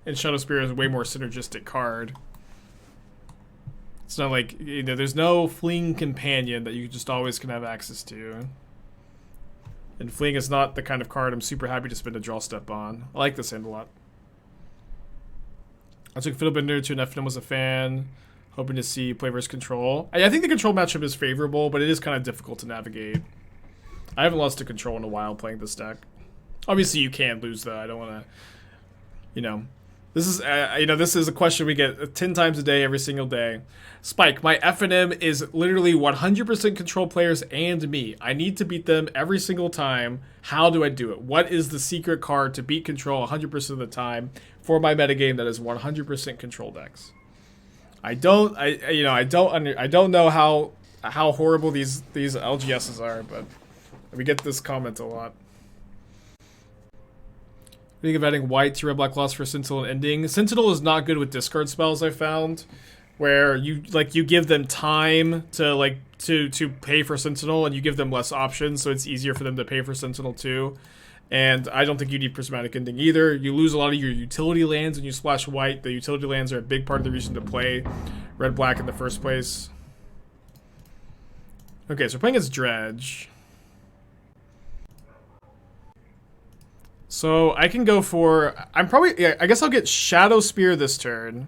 and Shadow Spear is a way more synergistic card. It's not like, you know, there's no Fleeing Companion that you just always can have access to. And Fleeing is not the kind of card I'm super happy to spend a draw step on. I like this hand a lot. I took Fiddlebender to an FNM, was a fan. Hoping to see play versus control. I think the control matchup is favorable, but it is kind of difficult to navigate. I haven't lost to control in a while playing this deck. Obviously, you can lose though. I don't want to, you know. This is, this is a question we get 10 times a day, every single day. Spike, my FNM is literally 100% control players and me. I need to beat them every single time. How do I do it? What is the secret card to beat control 100% of the time for my metagame that is 100% control decks? I don't know how horrible these LGSs are, but we get this comment a lot. Think of adding white to red black loss for Sentinel and ending. Sentinel is not good with discard spells, I found, where you give them time to pay for Sentinel and you give them less options, so it's easier for them to pay for Sentinel too. And I don't think you need Prismatic Ending either. You lose a lot of your utility lands when you splash white. The utility lands are a big part of the reason to play red-black in the first place. Okay, so we're playing as Dredge. So I can go for... I guess I'll get Shadow Spear this turn.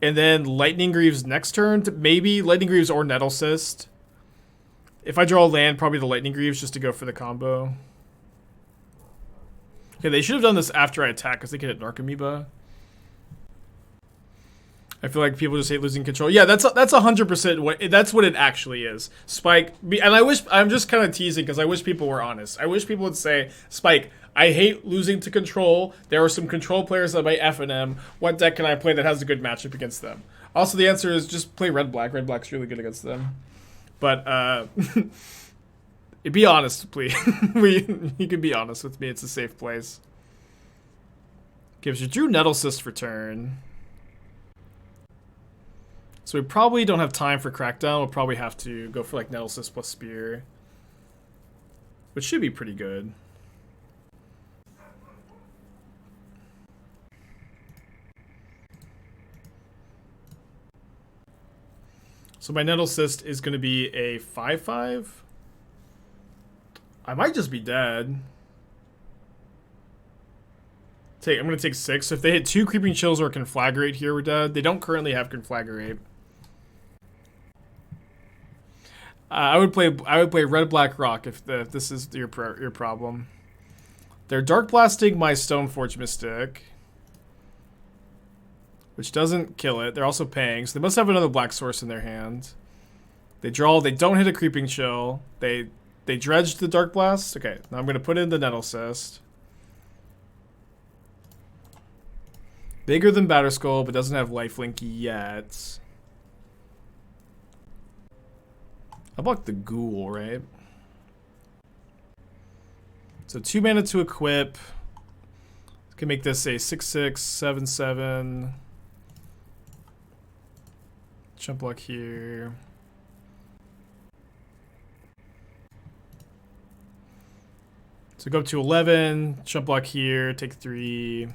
And then Lightning Greaves next turn. Maybe Lightning Greaves or Nettle Cyst. If I draw a land, probably the Lightning Greaves just to go for the combo. Okay, they should have done this after I attack because they could hit Narcomoeba. I feel like people just hate losing control. Yeah, that's 100% that's what it actually is. Spike, and I'm just kind of teasing because I wish people were honest. I wish people would say, Spike, I hate losing to control. There are some control players that might FNM. What deck can I play that has a good matchup against them? Also, the answer is just play red-black. Red-black's really good against them. But, be honest, please. You can be honest with me. It's a safe place. Gives you Drew Nettle Cyst for turn. So we probably don't have time for Crackdown. We'll probably have to go for like Nettle Cyst plus Spear, which should be pretty good. So my Nettle Cyst is going to be a 5/5. I might just be dead. I'm going to take 6. So if they hit 2 Creeping Chills or Conflagrate here, we're dead. They don't currently have Conflagrate. I would play Red Black Rock if this is your problem. They're Dark Blasting my Stoneforge Mystic, which doesn't kill it. They're also paying, so they must have another black source in their hand. They draw. They don't hit a Creeping Chill. They dredged the Dark Blast. Okay, now I'm going to put in the Nettle Cyst. Bigger than Batterskull, but doesn't have lifelink yet. I blocked the Ghoul, right? So 2 mana to equip. Can make this a 6/6, 7/7. Jump block here. So go up to 11. Jump block here. Take 3. And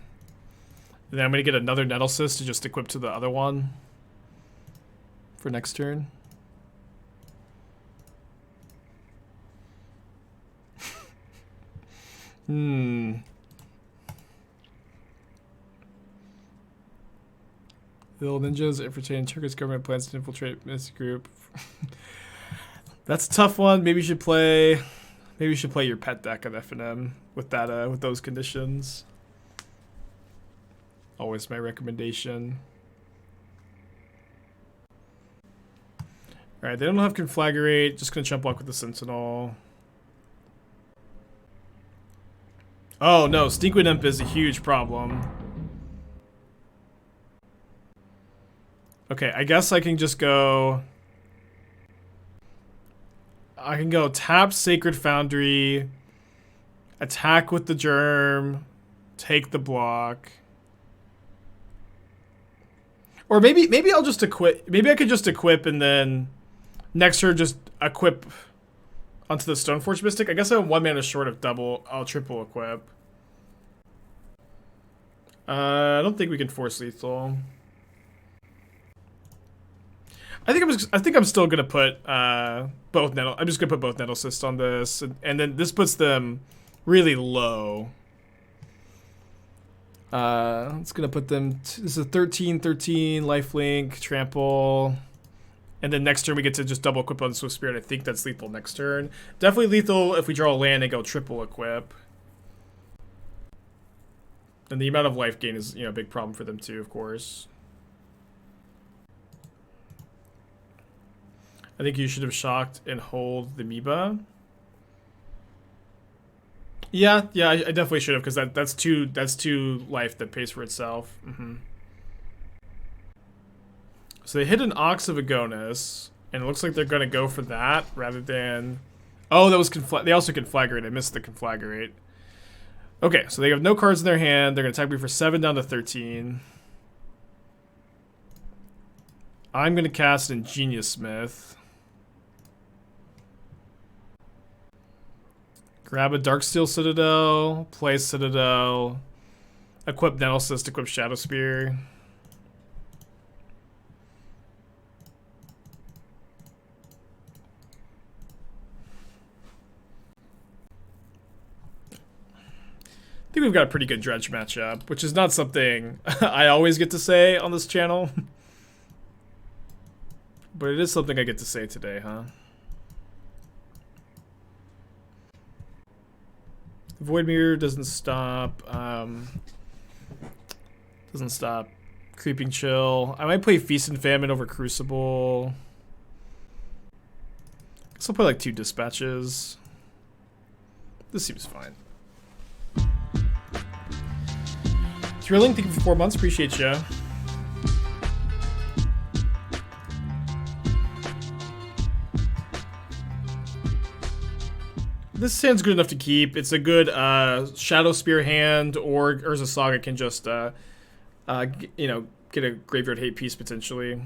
then I'm going to get another Nettle Cyst to just equip to the other one for next turn. Little ninjas infiltrating Turkish government plans to infiltrate this group. That's a tough one. Maybe you should play your pet deck at FNM with that with those conditions. Always my recommendation. Alright, they don't have Conflagrate. Just gonna jump block with the Sentinel. Oh no, Stinkwind Imp is a huge problem. Okay, I guess I can just go... I can go tap Sacred Foundry, attack with the Germ, take the block. Or maybe I'll just equip. Maybe I could just equip and then next turn just equip onto the Stoneforge Mystic. I guess I'm 1 mana short of triple equip. I don't think we can force lethal. I think I'm still gonna put both nettle. I'm just gonna put both nettle cysts on this, and then this puts them really low. It's gonna put them. This is a 13/13 lifelink trample, and then next turn we get to just double equip on Swift Spirit. I think that's lethal next turn. Definitely lethal if we draw a land and go triple equip. And the amount of life gain is, you know, a big problem for them too, of course. I think you should have shocked and hold the Amoeba. Yeah, I definitely should have, because that's two life that pays for itself. So they hit an Ox of Agonis, and it looks like they're gonna go for that rather than. Oh, that was they also Conflagrate. I missed the Conflagrate. Okay, so they have no cards in their hand. They're gonna attack me for 7 down to 13. I'm gonna cast Ingenious Smith. Grab a Darksteel Citadel, play Citadel, equip Nettle Cyst, equip Shadow Spear. I think we've got a pretty good Dredge matchup, which is not something I always get to say on this channel. But it is something I get to say today, huh? Void Mirror doesn't stop Creeping Chill. I might play Feast and Famine over Crucible. Guess I'll play like 2 Dispatches. This seems fine. Thrilling, thank you for 4 months, appreciate you. This hand's good enough to keep. It's a good Shadow Spear hand, or Urza Saga can just, you know, get a Graveyard Hate piece potentially.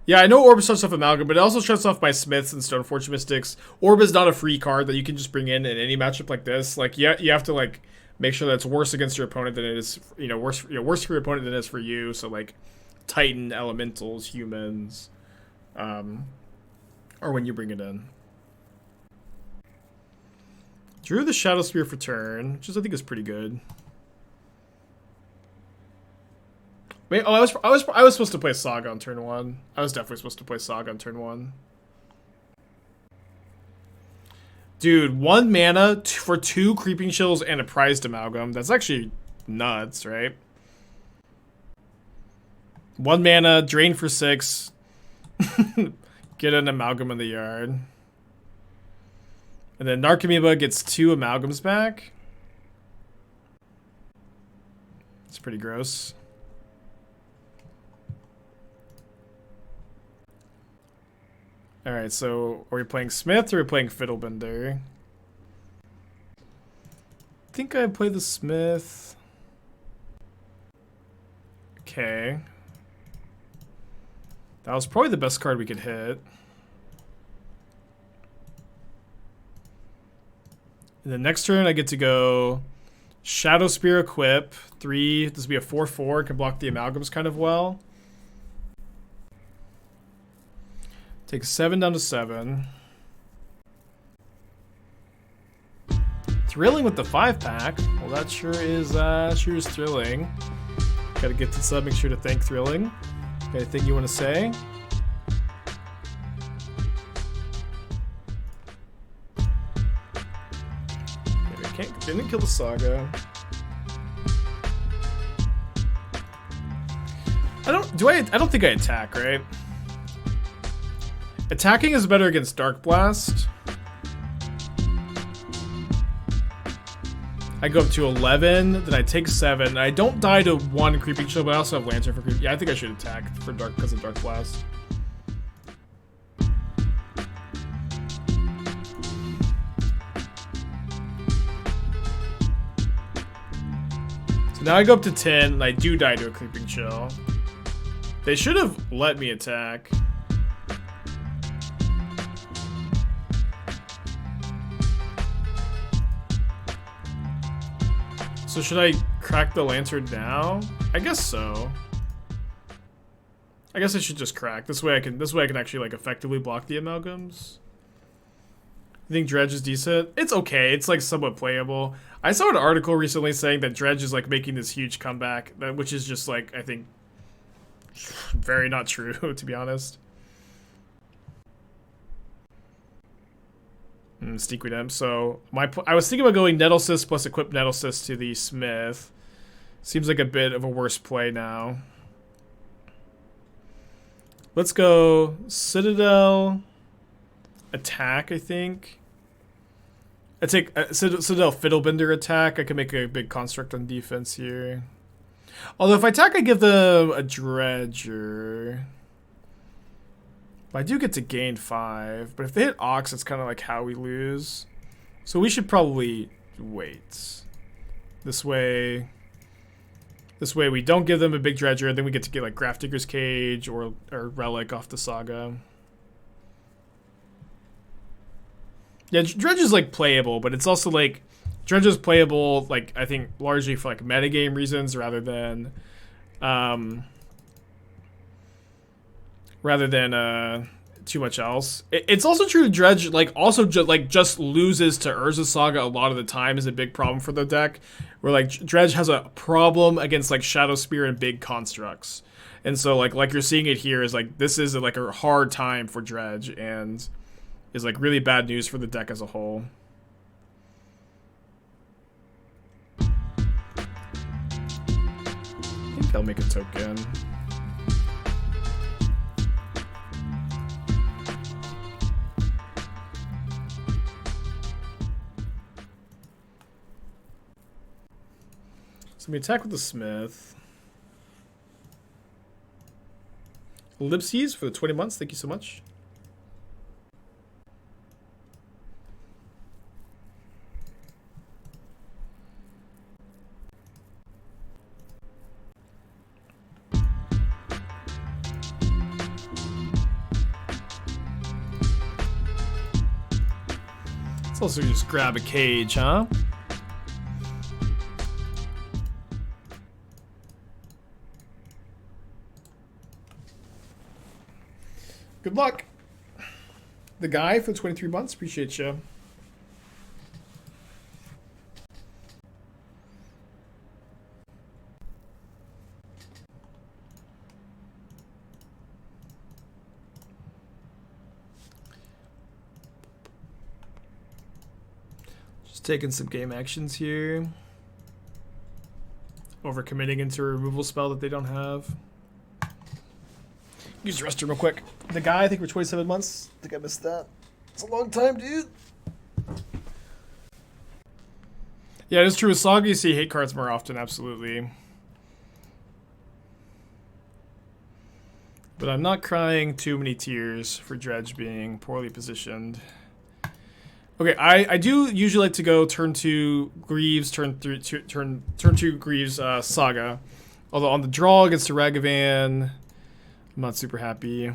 Yeah, I know Orb shuts off Amalgam, but it also shuts off my Smiths and Stoneforge Mystics. Orb is not a free card that you can just bring in any matchup like this. Like, yeah, you have to like make sure that it's worse against your opponent than it is, worse for your opponent than it is for you. So like, Titan, Elementals, Humans, or when you bring it in. Drew the Shadow Spear for turn, which I think is pretty good. Wait, oh, I was supposed to play Saga on turn 1. I was definitely supposed to play Saga on turn 1. Dude, 1 mana for 2 Creeping Chills and a Prized Amalgam. That's actually nuts, right? 1 mana, drain for 6. Get an Amalgam in the yard. And then Narcomoeba gets 2 Amalgams back. It's pretty gross. Alright, so are we playing Smith or are we playing Fiddlebender? I think I play the Smith. Okay. That was probably the best card we could hit. And then next turn I get to go Shadow Spear equip. 3. This will be a 4/4. Can block the Amalgams kind of well. Take 7 down to 7. Thrilling with the 5-pack. Well, that sure is thrilling. Gotta get to sub. Make sure to thank Thrilling. Got anything you want to say? Didn't kill the Saga. I don't think I attack, right? Attacking is better against Dark Blast. I go up to 11, then I take 7. I don't die to 1 Creeping Chill, but I also have Lantern for Creeping. Yeah, I think I should attack for Dark because of Dark Blast. So now I go up to 10, and I do die to a Creeping Chill. They should have let me attack. So should I crack the lantern now? I guess so. I guess I should just crack. This way I can actually like effectively block the amalgams. You think Dredge is decent? It's okay. It's like somewhat playable. I saw an article recently saying that Dredge is like making this huge comeback, which is just like, I think, very not true, to be honest. Steak Redemp. So I was thinking about going Nettlecyst plus equip Nettlecyst to the Smith. Seems like a bit of a worse play now. Let's go Citadel attack, I think. I take Citadel Fiddlebender attack. I can make a big construct on defense here. Although if I attack, I give them a Dredger. But I do get to gain 5. But if they hit Ox, it's kind of like how we lose. So we should probably wait. This way we don't give them a big Dredger. Then we get to get like Grafdigger's Cage or Relic off the Saga. Yeah, Dredge is like playable, but it's also like Dredge is playable, like I think largely for like metagame reasons rather than too much else. It's also true Dredge like also just loses to Urza Saga a lot of the time is a big problem for the deck. Where like Dredge has a problem against like Shadow Spear and big constructs, and so like you're seeing it here is like this is like a hard time for Dredge and is like really bad news for the deck as a whole. I think I'll make a token. So we attack with the Smith. Ellipses for the 20 months. Thank you so much. Let's also just grab a cage, huh? Good luck. The guy for 23 months. Appreciate you. Just taking some game actions here. Overcommitting into a removal spell that they don't have. Use the restroom real quick. The guy, I think for 27 months. I think I missed that. It's a long time, dude. Yeah, it is true. With Saga, you see hate cards more often, absolutely. But I'm not crying too many tears for Dredge being poorly positioned. Okay, I do usually like to go turn 2 Greaves, turn 2 Greaves Saga. Although on the draw against a Ragavan, I'm not super happy.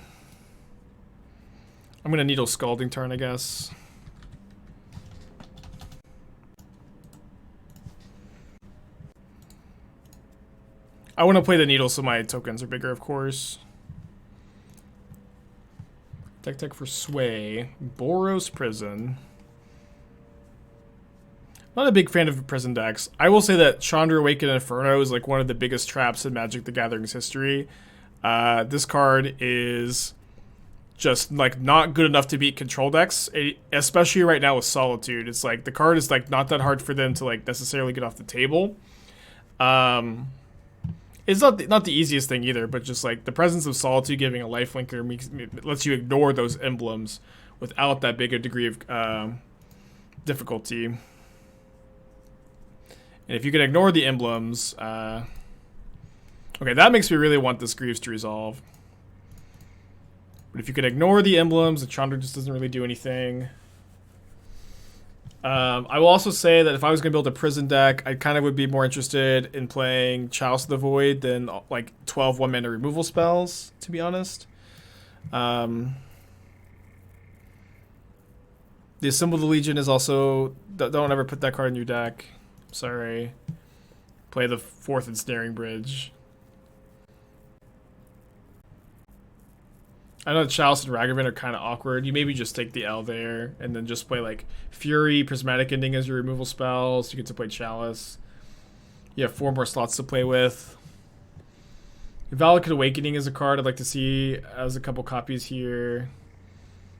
I'm gonna Needle Scalding turn, I guess. I want to play the Needle so my tokens are bigger, of course. Tech for Sway. Boros Prison. Not a big fan of prison decks. I will say that Chandra Awakened Inferno is like one of the biggest traps in Magic the Gathering's history. This card is just like not good enough to beat control decks, especially right now with Solitude. It's like the card is like not that hard for them to like necessarily get off the table. It's not the easiest thing either, but just like the presence of Solitude giving a lifelinker lets you ignore those emblems without that big a degree of difficulty. And if you can ignore the emblems, okay, that makes me really want this Greaves to resolve. But if you can ignore the emblems, the Chandra just doesn't really do anything. I will also say that if I was going to build a prison deck, I kind of would be more interested in playing Chalice of the Void than like 12 one-mana removal spells, to be honest. The Assemble the Legion is also... Don't ever put that card in your deck. Sorry. Play the 4th Ensnaring Bridge. I know Chalice and Ragavan are kind of awkward. You maybe just take the L there and then just play like Fury, Prismatic Ending as your removal spells. You get to play Chalice. You have 4 more slots to play with. Valakut Awakening is a card I'd like to see as a couple copies here.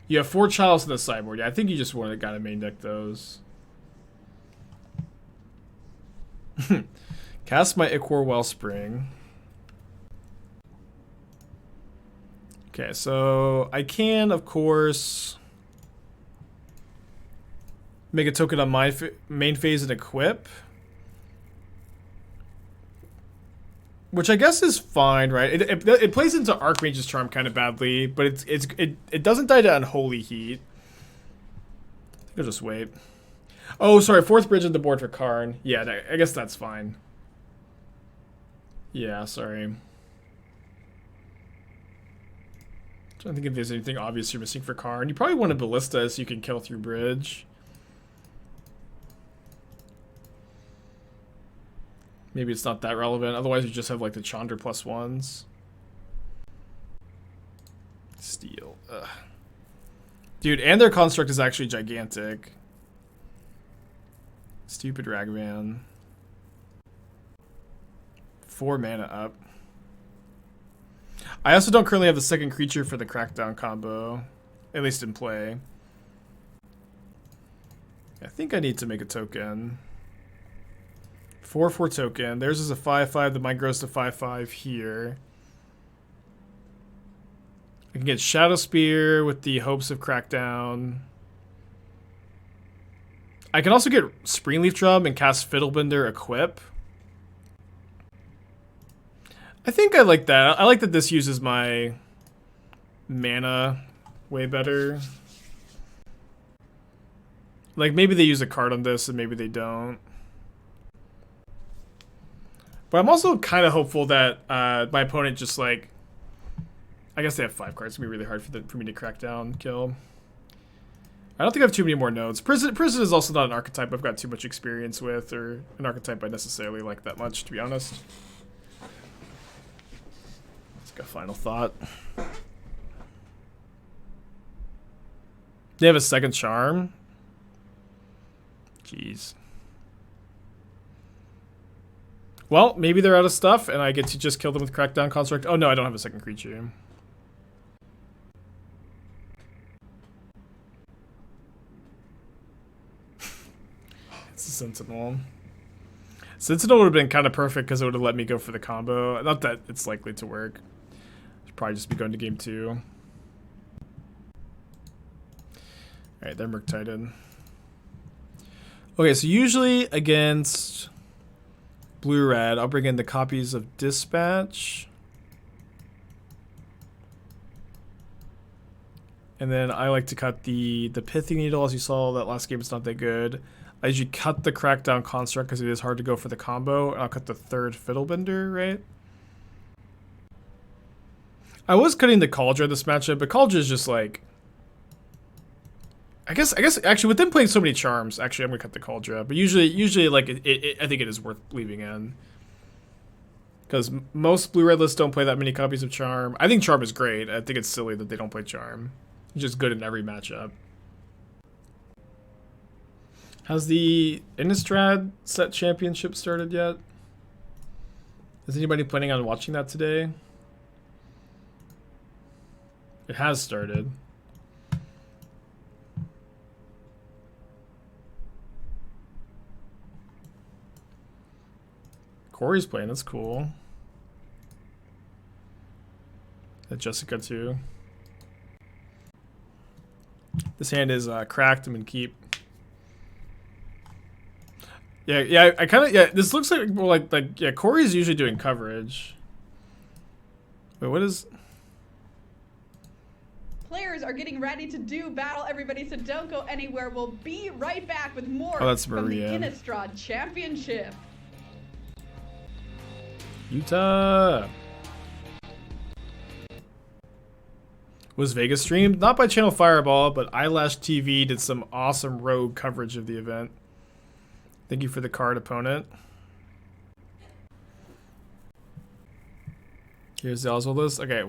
You have 4 Chalice in the sideboard. Yeah, I think you just want to gotta main deck those. Cast my Ichor Wellspring. Okay, so I can, of course, make a token on my main phase and equip. Which I guess is fine, right? It plays into Archmage's Charm kind of badly, but it doesn't die to Unholy Heat. I think I'll just wait. Oh, sorry, 4th bridge on the board for Karn. Yeah, I guess that's fine. Yeah, sorry. Trying to think if there's anything obvious you're missing for Karn. You probably want a Ballista so you can kill through bridge. Maybe it's not that relevant. Otherwise, you just have like the Chandra +1s. Steel. Ugh. Dude, and their construct is actually gigantic. Stupid Ragavan. 4 mana up. I also don't currently have the second creature for the Crackdown combo. At least in play. I think I need to make a token. 4/4 token. Theirs is a 5/5. The mine grows to 5/5 here. I can get Shadow Spear with the hopes of Crackdown. I can also get Springleaf Drum and cast Fiddlebender Equip. I think I like that. I like that this uses my mana way better. Like, maybe they use a card on this and maybe they don't. But I'm also kind of hopeful that my opponent just, like... I guess they have 5 cards. It's going to be really hard for me to crack down, kill. I don't think I have too many more nodes. Prison is also not an archetype I've got too much experience with, or an archetype I necessarily like that much, to be honest. Let's go final thought. They have a second charm? Jeez. Well, maybe they're out of stuff, and I get to just kill them with Crackdown Construct. Oh no, I don't have a second creature. It's a Sentinel. Sentinel would have been kind of perfect because it would have let me go for the combo. Not that it's likely to work. Should probably just be going to game 2. Alright, they're Murktide. Okay, so usually against blue-red, I'll bring in the copies of Dispatch. And then I like to cut the Pithing Needle. As you saw, that last game it's not that good. I usually cut the Crackdown Construct because it is hard to go for the combo. And I'll cut the 3rd Fiddlebender, right? I was cutting the Kaldra this matchup, but Kaldra is just like... I guess actually with them playing so many charms, actually I'm gonna cut the Kaldra. But usually like I think it is worth leaving in. Because most blue-red lists don't play that many copies of Charm. I think Charm is great. I think it's silly that they don't play Charm. It's just good in every matchup. Has the Innistrad set championship started yet? Is anybody planning on watching that today? It has started. Corey's playing, that's cool. That Jessica too. This hand is cracked. I'm gonna keep. Yeah. I kind of This looks like more like yeah. Corey's usually doing coverage. Wait, what is? Players are getting ready to do battle, everybody, so don't go anywhere. We'll be right back with more that's from the Maria. Innistrad Championship. Utah. Was Vegas streamed? Not by Channel Fireball, but Eyelash TV did some awesome rogue coverage of the event. Thank you for the card, opponent. Here's the Oswald list. Okay,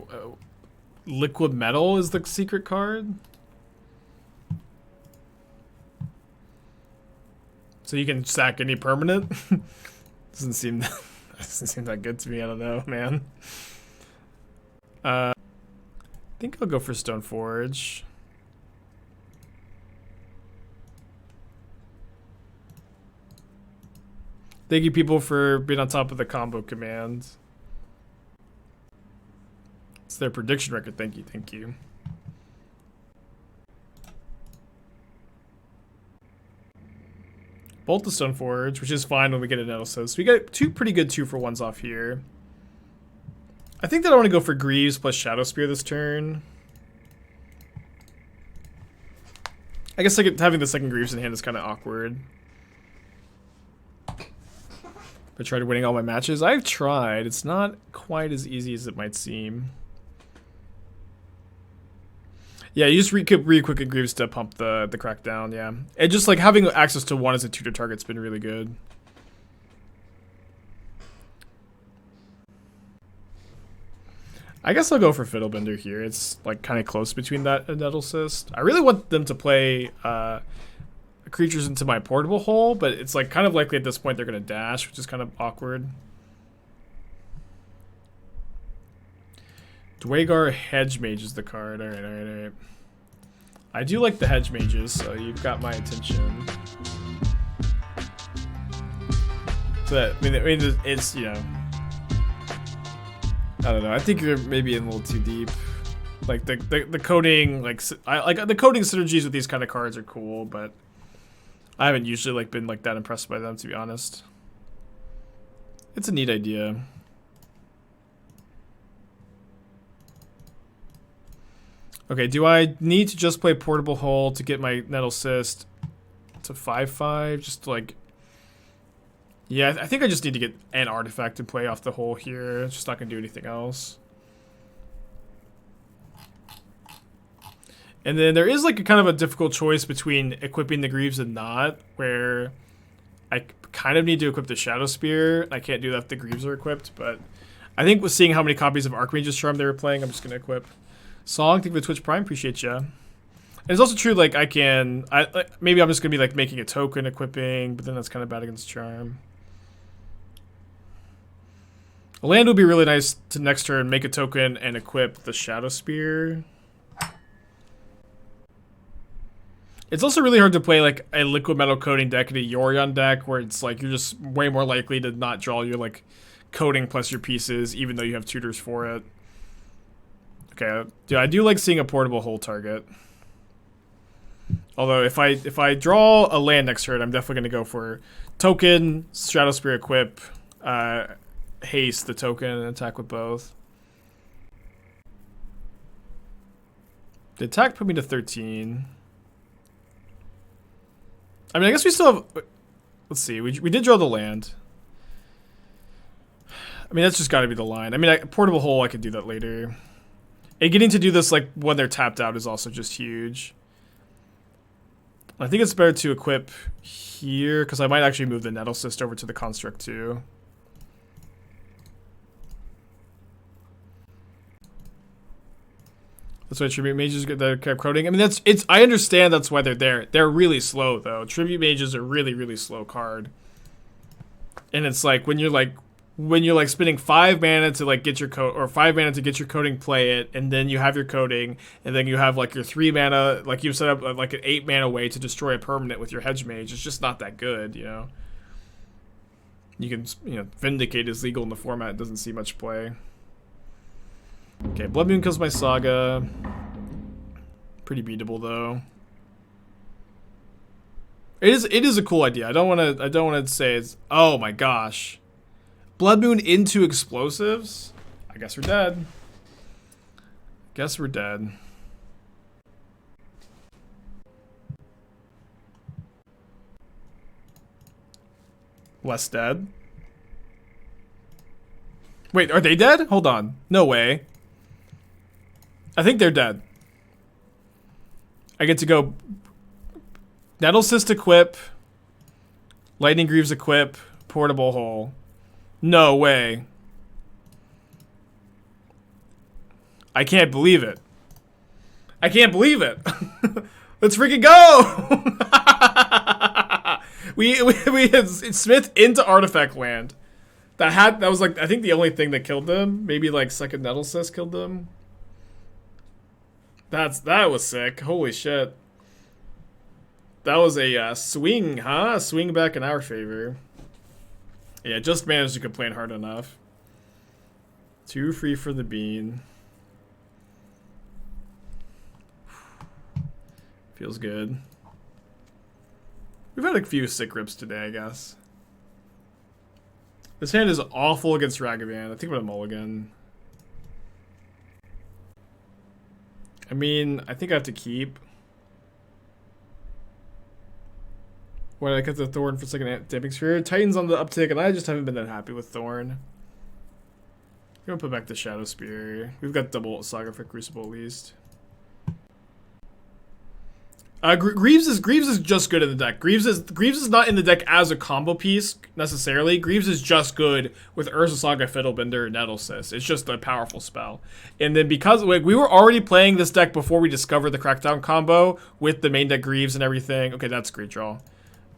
Liquid Metal is the secret card. So you can sack any permanent. doesn't seem that good to me. I don't know, man. I think I'll go for Stoneforge. Thank you, people, for being on top of the combo commands. It's their prediction record. Thank you, thank you. Bolt the Stoneforge, which is fine when we get an Nettlesis. So we got two pretty good 2-for-1s off here. I think that I want to go for Greaves plus Shadow Spear this turn. I guess like having the second Greaves in hand is kind of awkward. I tried winning all my matches. I've tried. It's not quite as easy as it might seem. Yeah, you just re-equip Greaves to pump the Crackdown, yeah. And just like having access to one as a tutor target's been really good. I guess I'll go for Fiddlebender here. It's like kind of close between that and Nettlecyst. I really want them to play creatures into my portable hole, but it's like kind of likely at this point they're going to dash, which is kind of awkward. Dwagar Hedge Mage is the card. Alright. I do like the Hedge Mages, so you've got my attention. So, I mean, it's, you know... I don't know, I think you're maybe in a little too deep. Like, the coding, like the coding synergies with these kind of cards are cool, but... I haven't usually, like, been, like, that impressed by them, to be honest. It's a neat idea. Okay, do I need to just play Portable Hole to get my Nettlecyst to 5/5? Just like... Yeah, I think I just need to get an artifact and play off the hole here. It's just not going to do anything else. And then there is like a kind of a difficult choice between equipping the Greaves and not, where I kind of need to equip the Shadow Spear. I can't do that if the Greaves are equipped, but I think with seeing how many copies of Archmage's Charm they were playing, I'm just going to equip. Song, thank you for Twitch Prime, appreciate ya. And it's also true, like, maybe I'm just going to be, like, making a token equipping, but then that's kind of bad against Charm. A land would be really nice to next turn, make a token and equip the Shadow Spear. It's also really hard to play, like, a Liquid Metal Coding deck in a Yorion deck, where it's, like, you're just way more likely to not draw your, like, coding plus your pieces, even though you have tutors for it. Okay, yeah, I do like seeing a portable hole target. Although if I draw a land next turn, I'm definitely gonna go for token, Shadow Spear equip, haste the token, and attack with both. The attack put me to 13. I mean, I guess we still have... Let's see, we did draw the land. I mean, that's just gotta be the line. I mean, portable hole, I could do that later. And getting to do this like when they're tapped out is also just huge. I think it's better to equip here because I might actually move the Nettlecyst over to the Construct too. That's why Tribute Mages get the coding. I mean, I understand that's why they're there. They're really slow though. Tribute Mages are really slow card. And it's like when you're like spending 5 mana to like get your code, or 5 mana to get your coding, play it, and then you have your coding, and then you have like your 3 mana, like you've set up like an 8 mana way to destroy a permanent with your Hedge Mage. It's just not that good, you know. You can, you know, Vindicate is legal in the format. It doesn't see much play. Okay, Blood Moon kills my Saga. Pretty beatable though. It is a cool idea. I don't want to say it's, oh my gosh. Blood Moon into explosives? I guess we're dead. Guess we're dead. Less dead? Wait, are they dead? Hold on. No way. I think they're dead. I get to go Nettlecyst equip, Lightning Greaves equip, Portable Hole. No way. I can't believe it. I can't believe it. Let's freaking go! we had Smith into Artifact Land. That was like, I think the only thing that killed them. Maybe like second Nettlecess killed them. That was sick. Holy shit. That was a swing, huh? A swing back in our favor. Yeah, just managed to complain hard enough. 2 free for the bean. Feels good. We've had a few sick rips today, I guess. This hand is awful against Ragavan. I think I'm gonna mulligan. I mean, I think I have to keep. When I cut the Thorn for second Damping Sphere. Titan's on the uptick, and I just haven't been that happy with Thorn. I'm gonna put back the Shadow Spear. We've got double Saga for Crucible at least. Greaves is just good in the deck. Greaves is not in the deck as a combo piece necessarily. Greaves is just good with Urza Saga, Fiddlebender, Nettlecess. It's just a powerful spell. And then because like we were already playing this deck before we discovered the Crackdown combo with the main deck Greaves and everything. Okay, that's a great draw.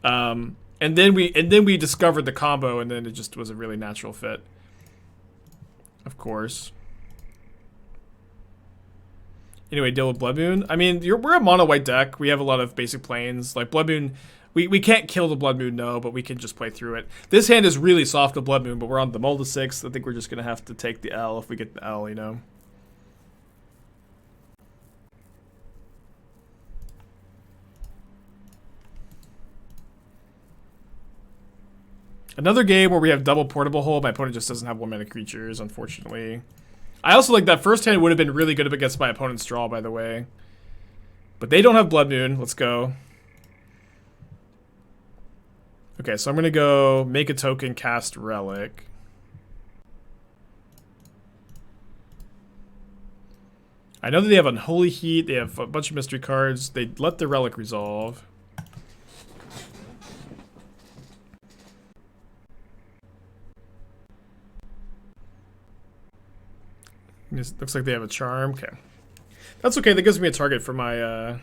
And then we discovered the combo, and then it just was a really natural fit. Of course. Anyway, deal with Blood Moon. I mean, we're a mono white deck. We have a lot of basic planes. Like Blood Moon, we can't kill the Blood Moon, no, but we can just play through it. This hand is really soft to Blood Moon, but we're on the Mull to 6. I think we're just gonna have to take the L if we get the L, you know. Another game where we have double Portable Hole. My opponent just doesn't have 1-mana creatures, unfortunately. I also like that first hand would have been really good against my opponent's draw, by the way. But they don't have Blood Moon. Let's go. Okay, so I'm going to go make a token, cast Relic. I know that they have Unholy Heat. They have a bunch of mystery cards. They let the Relic resolve. It looks like they have a charm. Okay. That's okay. That gives me a target for my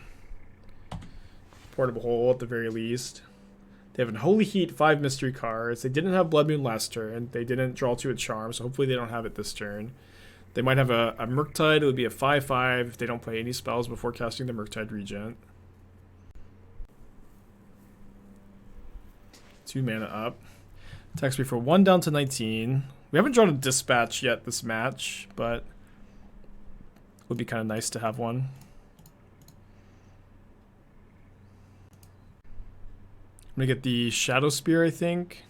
Portable Hole at the very least. They have Unholy Heat, 5 mystery cards. They didn't have Blood Moon last turn. They didn't draw to a charm, so hopefully they don't have it this turn. They might have a Murktide. It would be a 5/5 if they don't play any spells before casting the Murktide Regent. 2 mana up. Attacks me for 1 down to 19. We haven't drawn a Dispatch yet this match, but would be kind of nice to have one. I'm gonna get the Shadow Spear, I think.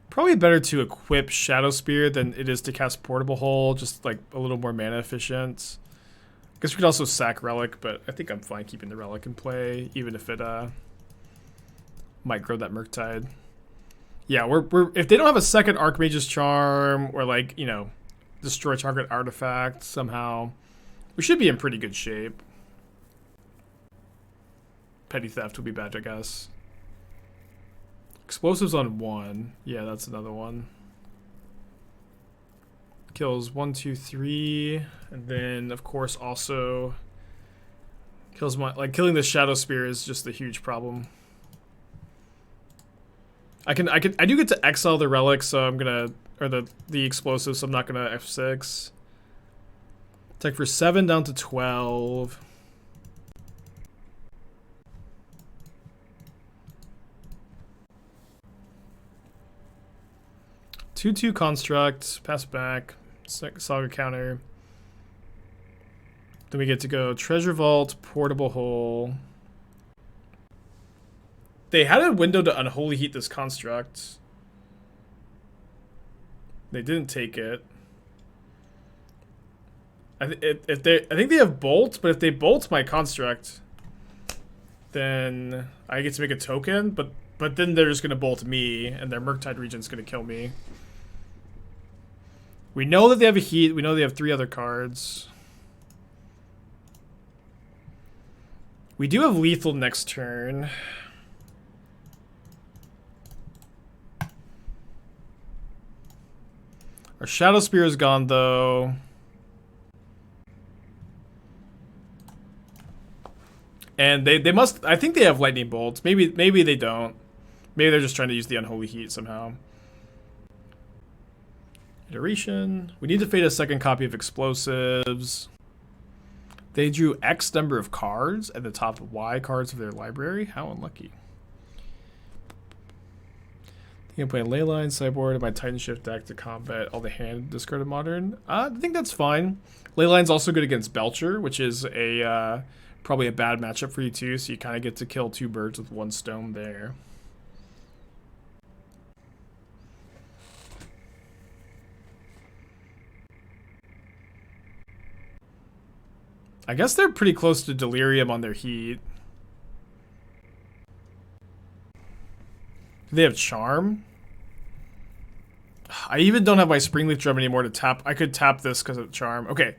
Probably better to equip Shadow Spear than it is to cast Portable Hole, just like a little more mana efficient. I guess we could also sack Relic, but I think I'm fine keeping the Relic in play, even if it might grow that Murktide. Yeah, we're if they don't have a second Archmage's Charm or like, you know, destroy target artifact somehow, we should be in pretty good shape. Petty Theft would be bad, I guess. Explosives on 1. Yeah, that's another one. Kills 1, 2, 3, and then of course also kills my killing the Shadow Spear is just a huge problem. I do get to exile the Relic, so I'm gonna, or the explosive, so I'm not gonna F6. Attack for 7 down to 12. Two Construct, pass back, Saga counter. Then we get to go Treasure Vault, Portable Hole. They had a window to Unholy Heat this Construct. They didn't take it. I think they have Bolt, but if they Bolt my Construct, then I get to make a token, but then they're just gonna Bolt me, and their Murktide Regent's gonna kill me. We know that they have a Heat. We know they have 3 other cards. We do have Lethal next turn. Our Shadow Spear is gone, though. And they must... I think they have Lightning Bolts. Maybe they don't. Maybe they're just trying to use the Unholy Heat somehow. Iteration. We need to fade a second copy of Explosives. They drew X number of cards at the top of Y cards of their library. How unlucky. I think I'm playing Leyline, sideboard, and my Titan Shift deck to combat all the hand discarded modern. I think that's fine. Leyline's also good against Belcher, which is a probably a bad matchup for you too, so you kind of get to kill 2 birds with 1 stone there. I guess they're pretty close to Delirium on their heat. Do they have Charm? I even don't have my Springleaf Drum anymore to tap. I could tap this because of Charm. Okay.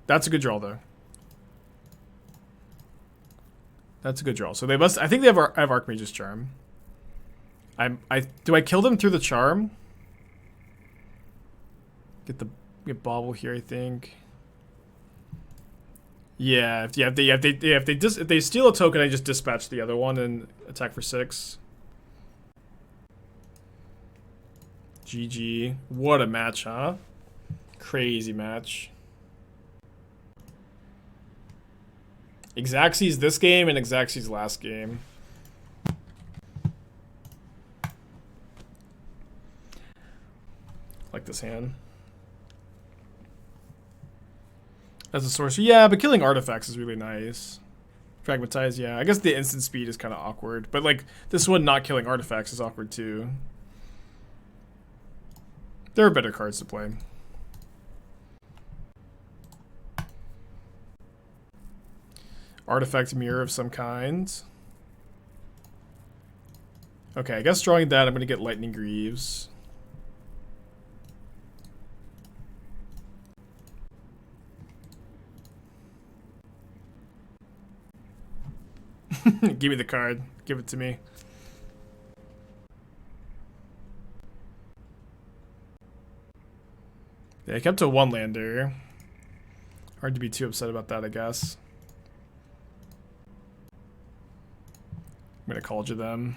That's a good draw, though. That's a good draw. So they must... I think they have, I have Archmage's Charm. Do I kill them through the Charm? Get Bauble here, I think. Yeah, if they steal a token, I just dispatch the other one and attack for 6. GG. What a match, huh? Crazy match. Xaxes this game and Xaxes last game. Like this hand. As a sorcerer, yeah, but killing artifacts is really nice. Fragmentize, yeah. I guess the instant speed is kind of awkward, but like this one not killing artifacts is awkward too. There are better cards to play. Artifact mirror of some kind. Okay, I guess drawing that, I'm going to get Lightning Greaves. Give me the card. Give it to me. Yeah, I kept a 1-lander. Hard to be too upset about that, I guess. I'm gonna Kaldra them.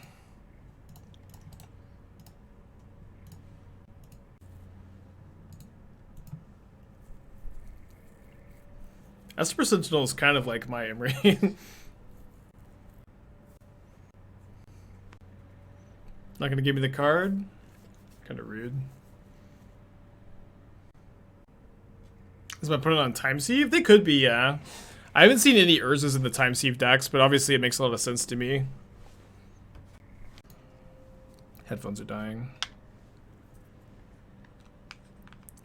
Esper Sentinel is kind of like my Emry. Not gonna give me the card? Kind of rude. Is my opponent on Time Sieve? They could be, yeah. I haven't seen any Urzas in the Time Sieve decks, but obviously it makes a lot of sense to me. Headphones are dying.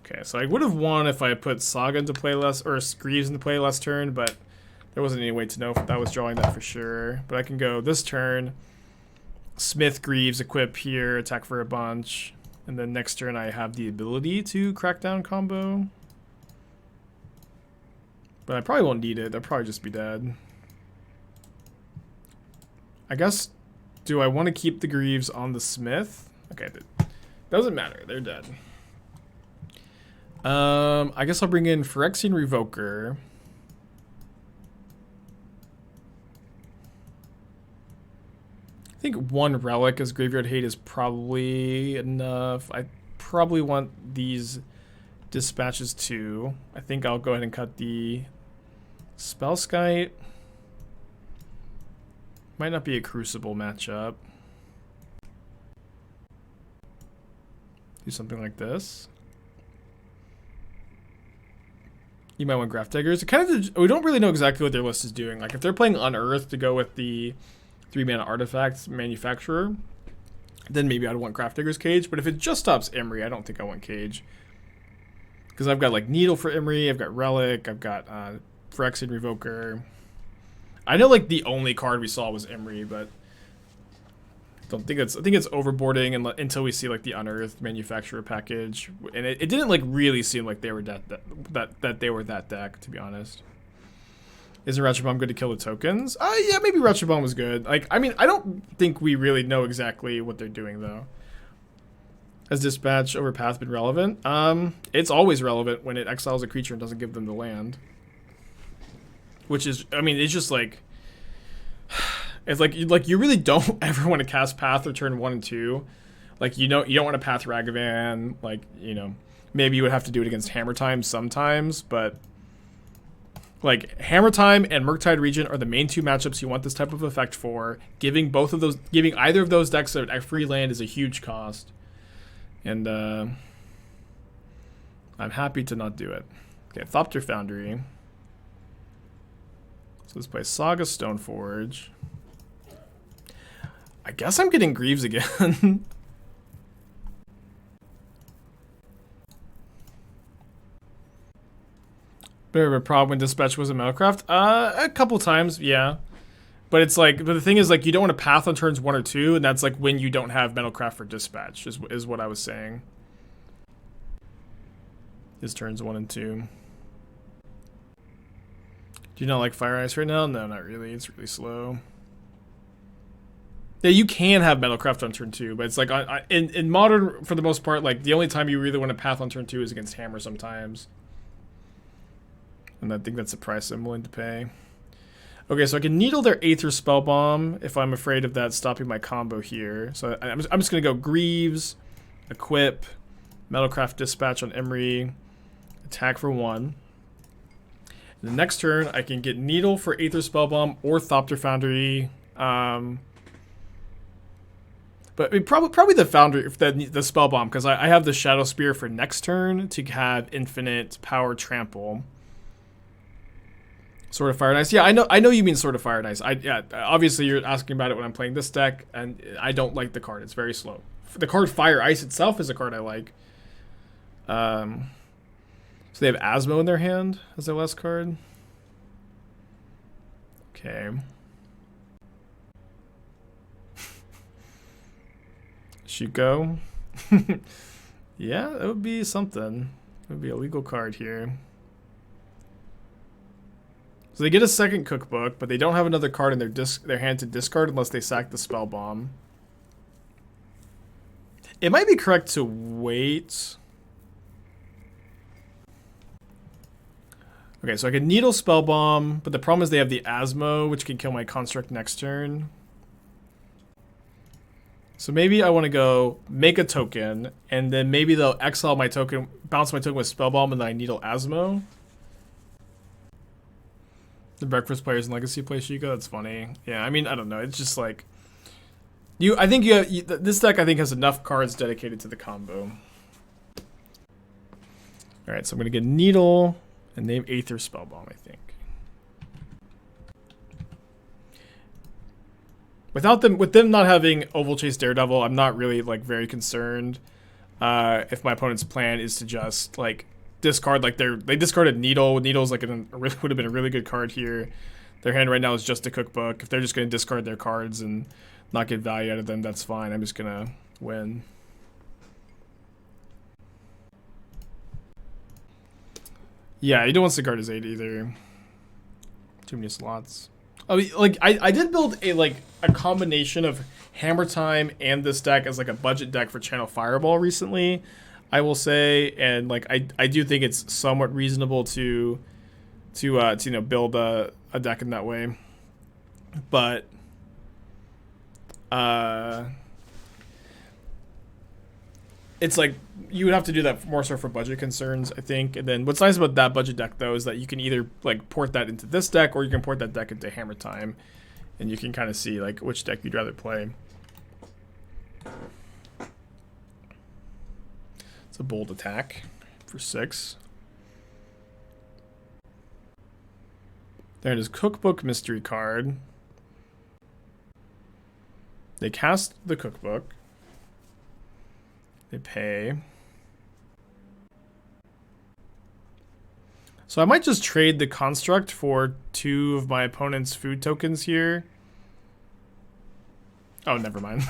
Okay, so I would have won if I put Saga into play last, or Greaves into play last turn, but there wasn't any way to know if I was drawing that for sure. But I can go this turn, Smith, Greaves, equip here, attack for a bunch, and then next turn I have the ability to Crackdown combo. But I probably won't need it. They'll probably just be dead. I guess, do I want to keep the Greaves on the Smith? Okay, doesn't matter. They're dead. I guess I'll bring in Phyrexian Revoker. I think 1 Relic as Graveyard Hate is probably enough. I probably want these dispatches too. I think I'll go ahead and cut the Spellskite. Might not be a Crucible matchup. Do something like this. You might want Graph Diggers. We don't really know exactly what their list is doing. Like if they're playing Unearth to go with the 3-mana Artifacts Manufacturer, then maybe I'd want Graph Digger's Cage. But if it just stops Emry, I don't think I want Cage. Because I've got like Needle for Emry, I've got Relic, I've got Phyrexian Revoker. I know like the only card we saw was Emry, but I think it's overboarding until we see like the Unearthed Manufacturer package, and it didn't like really seem like they were that they were that deck, to be honest. Isn't Ratchet Bomb good to kill the tokens? Yeah, maybe Ratchet Bomb was good. Like, I mean, I don't think we really know exactly what they're doing though. Has Dispatch over Path been relevant? It's always relevant when it exiles a creature and doesn't give them the land. Which is, I mean, it's just like, it's like you really don't ever want to cast Path or turn 1 and 2. Like, you don't want to Path Ragavan. Like, you know, maybe you would have to do it against Hammer Time sometimes, but like Hammer Time and Murktide Regent are the main 2 matchups you want this type of effect for. Giving either of those decks a free land is a huge cost. And I'm happy to not do it. Okay, Thopter Foundry. So let's play Saga Stoneforge. I guess I'm getting Greaves again. Bit of a problem when Dispatch was a Metalcraft? A couple times, yeah. But it's like, but the thing is, like, you don't want to Path on turns 1 or 2, and that's like when you don't have Metalcraft for Dispatch, is what I was saying. His turns 1 and 2. Do you not like Fire Ice right now? No, not really. It's really slow. Yeah, you can have Metalcraft on turn 2, but it's like, in Modern, for the most part, like, the only time you really want to Path on turn 2 is against Hammer sometimes. And I think that's the price I'm willing to pay. Okay, so I can Needle their Aether Spellbomb if I'm afraid of that stopping my combo here. So I'm just going to go Greaves, Equip, Metalcraft Dispatch on Emery, attack for 1. The next turn, I can get Needle for Aether Spellbomb or Thopter Foundry. But I mean, probably the Foundry, the Spellbomb, because I have the Shadow Spear for next turn to have infinite power trample. Sword of Fire and Ice. Yeah, I know you mean Sword of Fire and Ice. Yeah, obviously you're asking about it when I'm playing this deck, and I don't like the card. It's very slow. The card Fire Ice itself is a card I like. So they have Asmo in their hand as their last card. Okay. Shuko. Yeah, that would be something. It would be a legal card here. So they get a second cookbook, but they don't have another card in their hand to discard unless they sack the Spell Bomb. It might be correct to wait. Okay, so I can Needle Spell Bomb, but the problem is they have the Asmo, which can kill my Construct next turn. So maybe I want to go make a token, and then maybe they'll exile my token, bounce my token with Spell Bomb, and then I Needle Asmo. The Breakfast Players and Legacy play Sheikah. That's funny. Yeah, I mean, I don't know. It's just like I think this deck I think has enough cards dedicated to the combo. All right, so I'm gonna get Needle and name Aether Spellbomb. I think with them not having Oval Chase Daredevil, I'm not really like very concerned. If my opponent's plan is to just like discard, like they discarded Needle. Needle's like would have been a really good card here. Their hand right now is just a cookbook. If they're just going to discard their cards and not get value out of them, that's fine. I'm just going to win. Yeah, you don't want Sigard as 8 either. Too many slots. I mean, like I did build a combination of Hammer Time and this deck as like a budget deck for Channel Fireball recently, I will say, and like I do think it's somewhat reasonable to you know, build a deck in that way, but it's like you would have to do that more so for budget concerns, I think. And then what's nice about that budget deck though is that you can either like port that into this deck or you can port that deck into Hammer Time, and you can kind of see like which deck you'd rather play. It's a bold attack for 6. There it is, Cookbook Mystery card. They cast the Cookbook. They pay. So I might just trade the Construct for 2 of my opponent's food tokens here. Oh, never mind.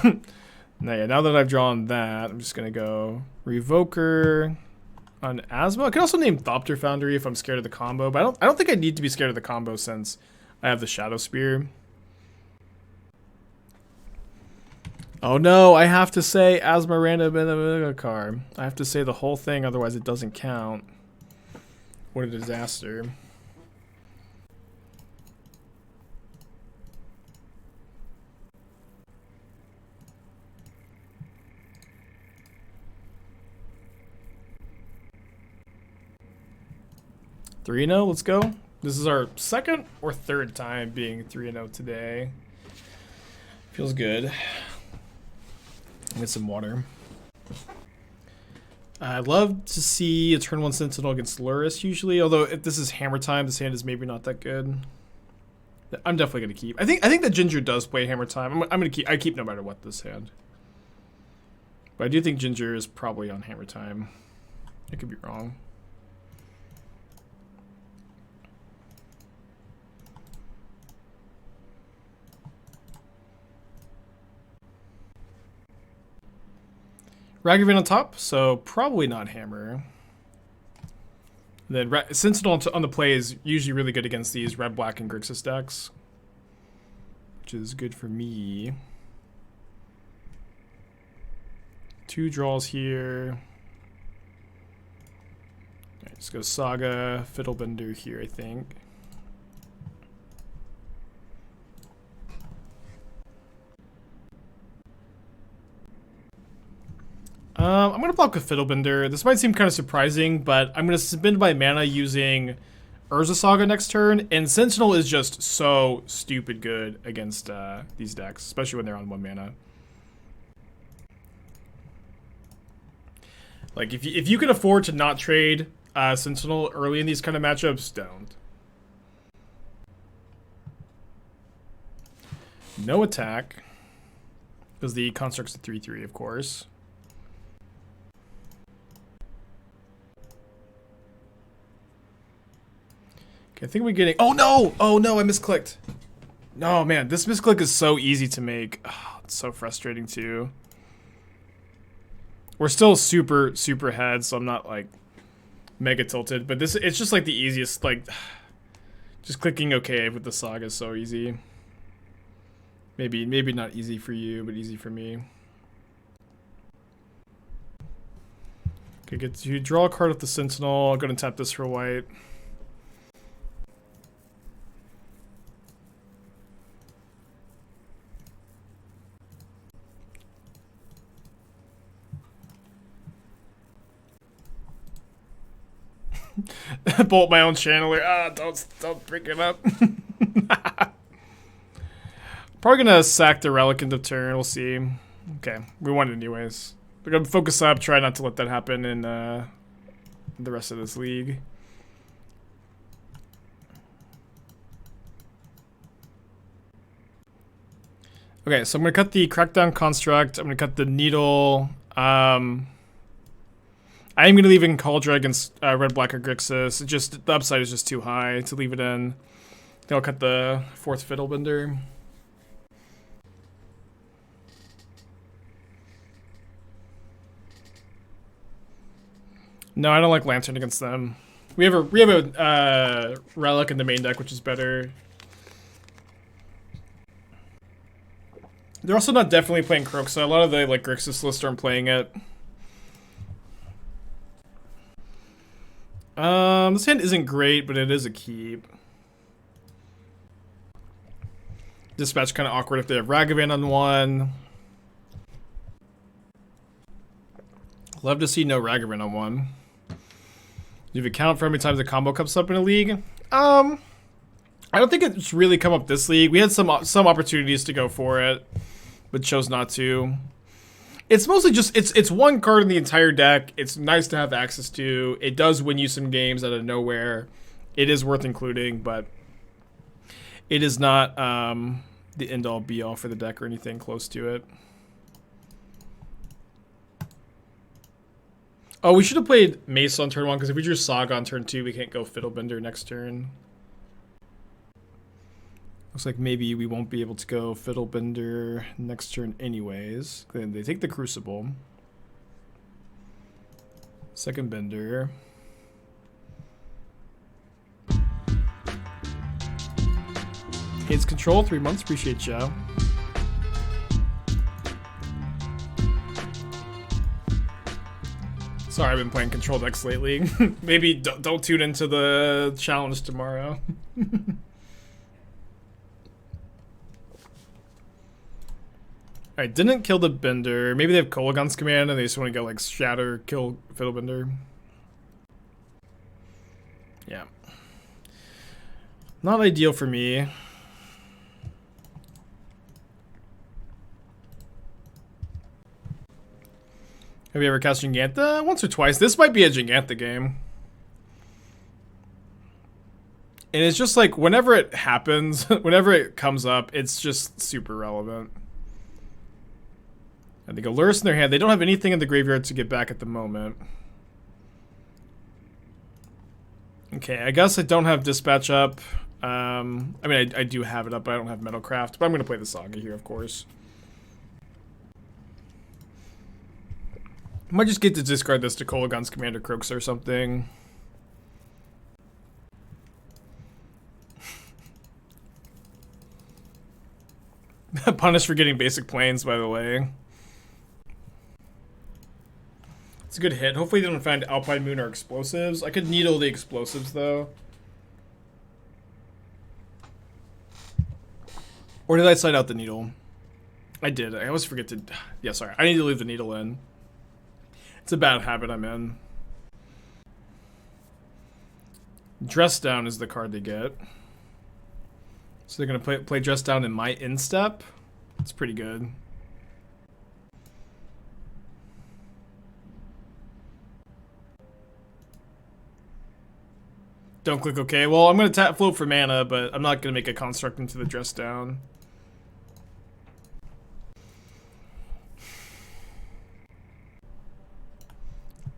Now that I've drawn that, I'm just going to go Revoker on Asmo. I can also name Thopter Foundry if I'm scared of the combo, but I don't think I need to be scared of the combo since I have the Shadow Spear. Oh no, I have to say Asmaranda card. I have to say the whole thing, otherwise it doesn't count. What a disaster. Three 3-0, let's go. This is our second or third time being 3-0 today. Feels good. Get some water. I'd love to see a turn 1 Sentinel against Luris usually, although if this is hammer time, this hand is maybe not that good. I'm definitely gonna keep. I think that Ginger does play hammer time. I'm gonna keep. I keep no matter what this hand. But I do think Ginger is probably on hammer time. I could be wrong. Ragavan on top, so probably not hammer. And then Sentinel on the play is usually really good against these red, black, and Grixis decks, which is good for me. 2 draws here. Right, let's go Saga, Fiddlebender here, I think. I'm going to block with Fiddlebender. This might seem kind of surprising, but I'm going to spend my mana using Urza Saga next turn, and Sentinel is just so stupid good against these decks, especially when they're on 1 mana. Like, if you can afford to not trade Sentinel early in these kind of matchups, don't. No attack, because the Construct's a 3/3, of course. I think we're getting. Oh no! Oh no! I misclicked. No, man, this misclick is so easy to make. Oh, it's so frustrating too. We're still super ahead, so I'm not like mega tilted. But it's just like the easiest. Like, just clicking OK with the Saga is so easy. Maybe not easy for you, but easy for me. Okay, get to draw a card with the Sentinel. I'm gonna tap this for white. Bolt my own channeler. Ah, don't bring it up. Probably gonna sack the relic into turn. We'll see. Okay, we won it anyways. We're gonna focus up. Try not to let that happen in the rest of this league. Okay, so I'm gonna cut the Crackdown Construct. I'm gonna cut the Needle. I am going to leave it in Kaldra against red, black, or Grixis. Just the upside is just too high to leave it in. Then I'll cut the 4th Fiddlebender. No, I don't like Lantern against them. We have a relic in the main deck, which is better. They're also not definitely playing Croak, so a lot of the like Grixis lists aren't playing it. This hand isn't great, but it is a keep. Dispatch kind of awkward if they have Ragavan on 1. Love to see no Ragavan on 1. You have a count for how many times a combo comes up in a league? I don't think it's really come up this league. We had some opportunities to go for it, but chose not to. It's mostly just, it's one card in the entire deck. It's nice to have access to. It does win you some games out of nowhere. It is worth including, but it is not the end-all be-all for the deck or anything close to it. Oh, we should have played Mesa on turn 1, because if we drew Saga on turn 2, we can't go Fiddlebender next turn. Looks like maybe we won't be able to go Fiddlebender next turn anyways. Then they take the Crucible. Second Bender. Hates Control, 3 months. Appreciate you. Sorry, I've been playing control decks lately. Maybe don't tune into the challenge tomorrow. Alright, didn't kill the Bender. Maybe they have Kolaghan's Command and they just want to go like Shatter, kill Fiddlebender. Yeah. Not ideal for me. Have you ever cast Giganta? Once or twice. This might be a Giganta game. And it's just like, whenever it happens, whenever it comes up, it's just super relevant. And they go Lurrus in their hand. They don't have anything in the graveyard to get back at the moment. Okay, I guess I don't have Dispatch up. I mean, I do have it up, but I don't have Metalcraft. But I'm going to play the Saga here, of course. Might just get to discard this to Kolaghan's Commander Crooks or something. Punished for getting basic planes, by the way. It's a good hit. Hopefully they don't find Alpine Moon or explosives. I could needle the explosives, though. Or did I slide out the needle? I did. I always forget to... Yeah, sorry. I need to leave the needle in. It's a bad habit I'm in. Dress Down is the card they get. So they're going to play Dress Down in my instep. It's pretty good. Don't click OK. Well, I'm going to tap float for mana, but I'm not going to make a construct into the Dress Down.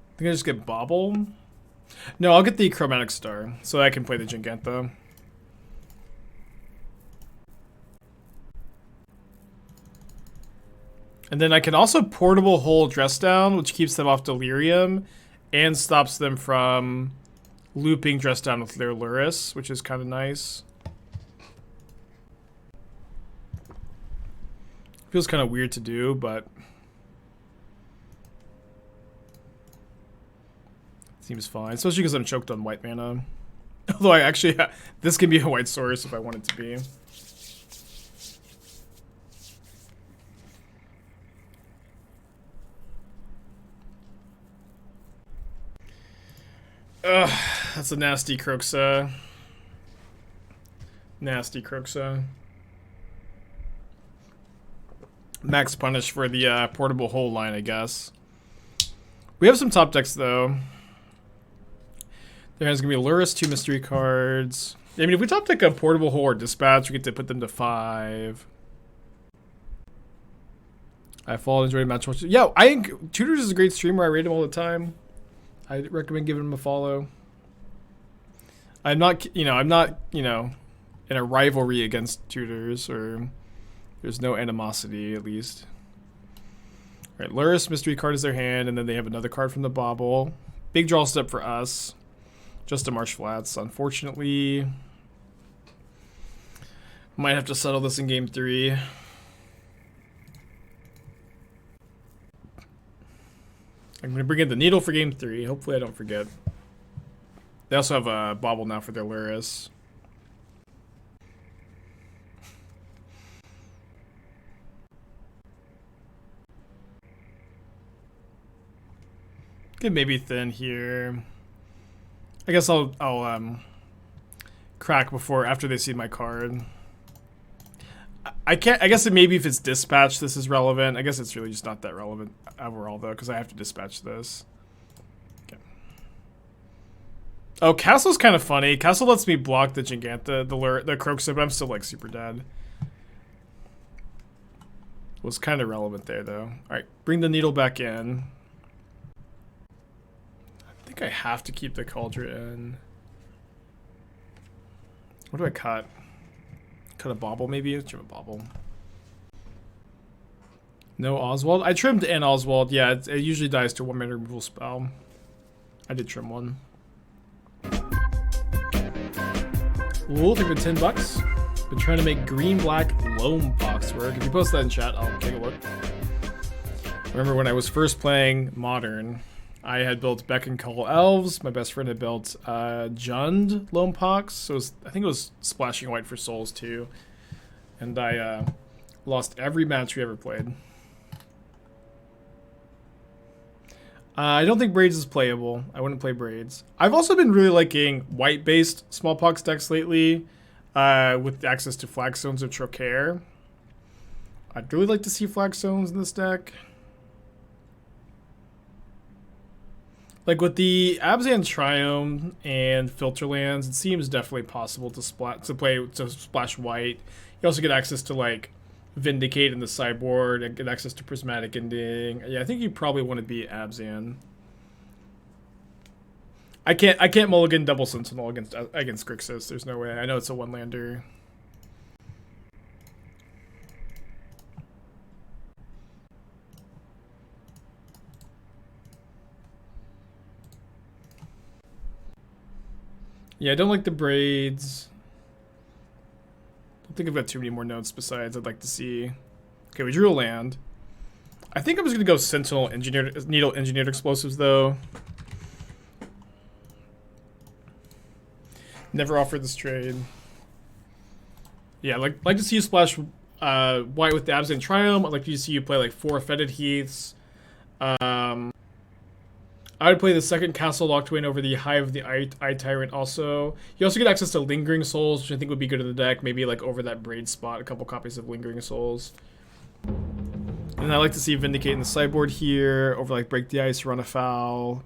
I think I just get Bauble. No, I'll get the Chromatic Star, so I can play the Giganta. And then I can also Portable Hole Dress Down, which keeps them off Delirium, and stops them from looping Dress Down with their Lurrus, which is kind of nice. Feels kind of weird to do, but... seems fine, especially because I'm choked on white mana. Although I actually, this can be a white source if I want it to be. Ugh, that's a nasty Kroxa. Nasty Kroxa. Max punish for the portable hole line, I guess. We have some top decks though. There's gonna be a Lurrus, 2 mystery cards. I mean, if we top deck a portable hole or dispatch, we get to put them to 5. I follow enjoyed match. Yeah, I think Tutors is a great streamer. I rate him all the time. I recommend giving him a follow. I'm not, in a rivalry against Tutors, or there's no animosity at least. All right, Lurrus mystery card is their hand, and then they have another card from the Bauble. Big draw step for us. Just a Marsh Flats, unfortunately. Might have to settle this in game 3. I'm going to bring in the Needle for game 3. Hopefully I don't forget. They also have a Bauble now for their Lurrus. Could maybe thin here. I guess I'll crack after they see my card. I guess maybe if it's dispatch, this is relevant. I guess it's really just not that relevant overall though, because I have to dispatch this. Okay. Oh, Castle's kind of funny. Castle lets me block the Giganta, the Kroxa, but I'm still like super dead. Was kind of relevant there though. All right, bring the Needle back in. I think I have to keep the Kaldra in. What do I cut? Cut a Bauble maybe? Trim a Bauble. No Oswald? I trimmed an Oswald. Yeah, it usually dies to 1 mana removal spell. I did trim one. Ooh, think for $10. Been trying to make green-black Loam Fox work. If you post that in chat, I'll take a look. Remember when I was first playing Modern, I had built Beck and Cull Elves. My best friend had built Jund Loampox. So I think it was splashing white for souls too. And I lost every match we ever played. I don't think Braids is playable. I wouldn't play Braids. I've also been really liking white-based Smallpox decks lately with access to Flag Stones of Trocaire. I'd really like to see Flag Stones in this deck. Like with the Abzan Triome and Filterlands, it seems definitely possible to splash white. You also get access to like Vindicate in the sideboard and get access to Prismatic Ending. Yeah, I think you probably want to be Abzan. I can't mulligan double Sentinel against Grixis. There's no way. I know it's a one-lander. Yeah, I don't like the Braids. I don't think I've got too many more notes besides I'd like to see. Okay, we drew a land. I think I'm just gonna go Sentinel Needle Engineered Explosives though. Never offered this trade. Yeah, like to see you splash white with the Absent Triumph. I'd like to see you play like 4 Fetid Heaths. I would play the second Castle Locked Win over the Hive of the Eye Tyrant also. You also get access to Lingering Souls, which I think would be good in the deck. Maybe like over that Braid spot, a couple copies of Lingering Souls. And I like to see Vindicate in the sideboard here, over like Break the Ice, Run Afoul.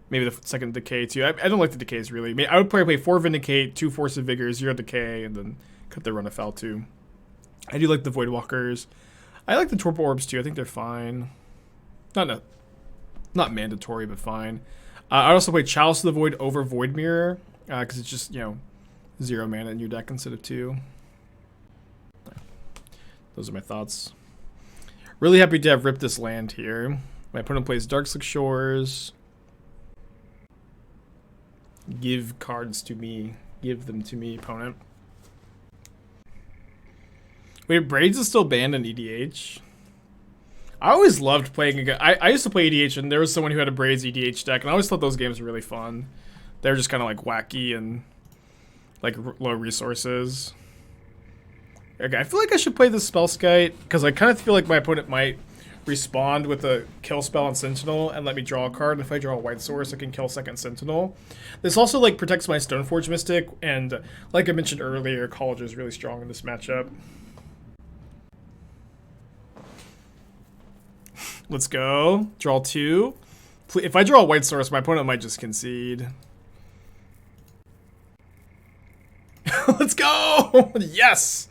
Maybe the second Decay too. I don't like the Decays really. I would probably play 4 Vindicate, 2 Force of Vigor, 0 Decay, and then cut the Run Afoul too. I do like the Voidwalkers. I like the Torpor Orbs too. I think they're fine. Not mandatory, but fine. I'd also play Chalice of the Void over Void Mirror, because it's just, 0 mana in your deck instead of 2. Those are my thoughts. Really happy to have ripped this land here. My opponent plays Darkslick Shores. Give cards to me. Give them to me, opponent. Wait, Braids is still banned in EDH? I always loved playing against... I used to play EDH, and there was someone who had a Braids EDH deck, and I always thought those games were really fun. They were just kind of like wacky and like low resources. Okay, I feel like I should play the Spellskite, because I kind of feel like my opponent might respond with a kill spell on Sentinel and let me draw a card. If I draw a white source, I can kill second Sentinel. This also like protects my Stoneforge Mystic, and like I mentioned earlier, College is really strong in this matchup. Let's go. Draw 2. If I draw a white source, my opponent might just concede. Let's go! Yes!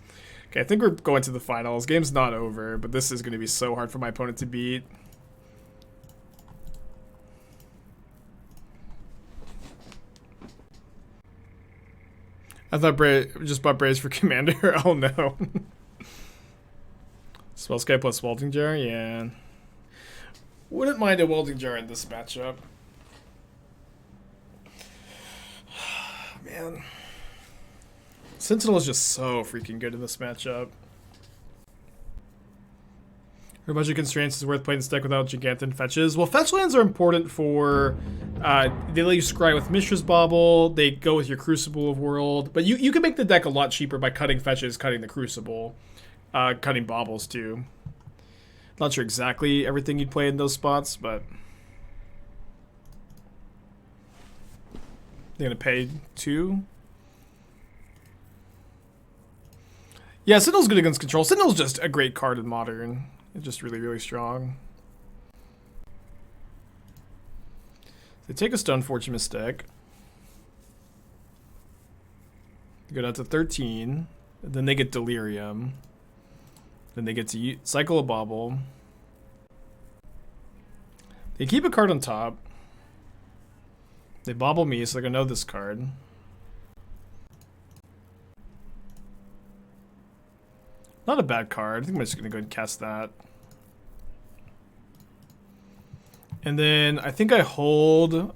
Okay, I think we're going to the finals. Game's not over, but this is going to be so hard for my opponent to beat. I thought just bought Braves for Commander. Oh no. Spellskite plus Welding Jar? Yeah. Wouldn't mind a Welding Jar in this matchup. Man. Sentinel is just so freaking good in this matchup. Her budget constraints is worth playing this deck without Gigantic fetches. Well, fetch lands are important for... they let you scry with Mishra's Bauble. They go with your Crucible of World. But you can make the deck a lot cheaper by cutting fetches, cutting the Crucible. Cutting Baubles, too. Not sure exactly everything you'd play in those spots, but... They're going to pay 2? Yeah, Sentinel's good against control. Sentinel's just a great card in Modern. It's just really, really strong. They take a Stoneforge Mystic. They go down to 13. Then they get Delirium. Then they get to cycle a Bauble. They keep a card on top. They Bauble me, so they're gonna know this card. Not a bad card. I think I'm just gonna go ahead and cast that. And then I think I hold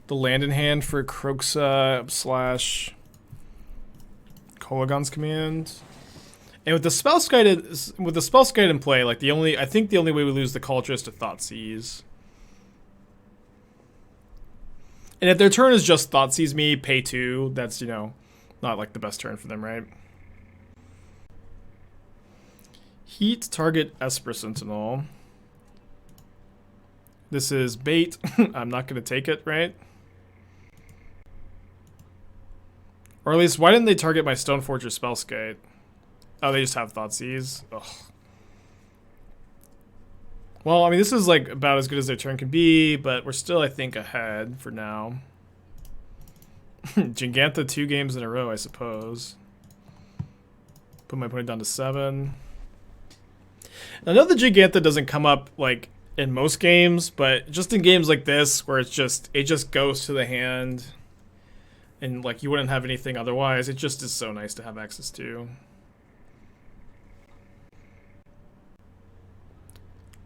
the land in hand for Kroxa / Kolagon's Command. And with the Spellskite in play, like I think the only way we lose the Kaldra is to Thoughtseize. And if their turn is just Thoughtseize me, pay 2, that's, you know, not like the best turn for them, right? Heat, target Esper Sentinel. This is bait. I'm not going to take it, right? Or at least, why didn't they target my Stoneforge or Spellskite? Oh, they just have Thoughtseize. Ugh. Well, I mean, this is like about as good as their turn can be, but we're still, I think, ahead for now. Giganta 2 games in a row, I suppose. Put my opponent down to 7. I know the Giganta doesn't come up like in most games, but just in games like this where it just goes to the hand and like you wouldn't have anything otherwise, it just is so nice to have access to.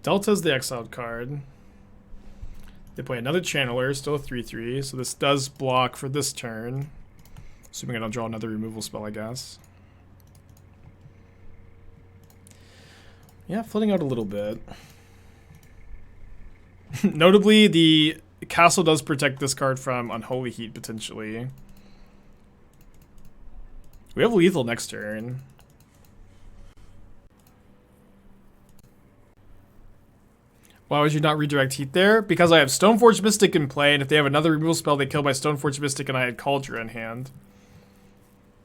Delta's the exiled card. They play another Channeler, still a 3/3, so this does block for this turn. Assuming I don't draw another removal spell, I guess. Yeah, flooding out a little bit. Notably, the castle does protect this card from Unholy Heat, potentially. We have lethal next turn. Why would you not redirect Heat there? Because I have Stoneforge Mystic in play, and if they have another removal spell, they kill my Stoneforge Mystic, and I had Kaldra in hand.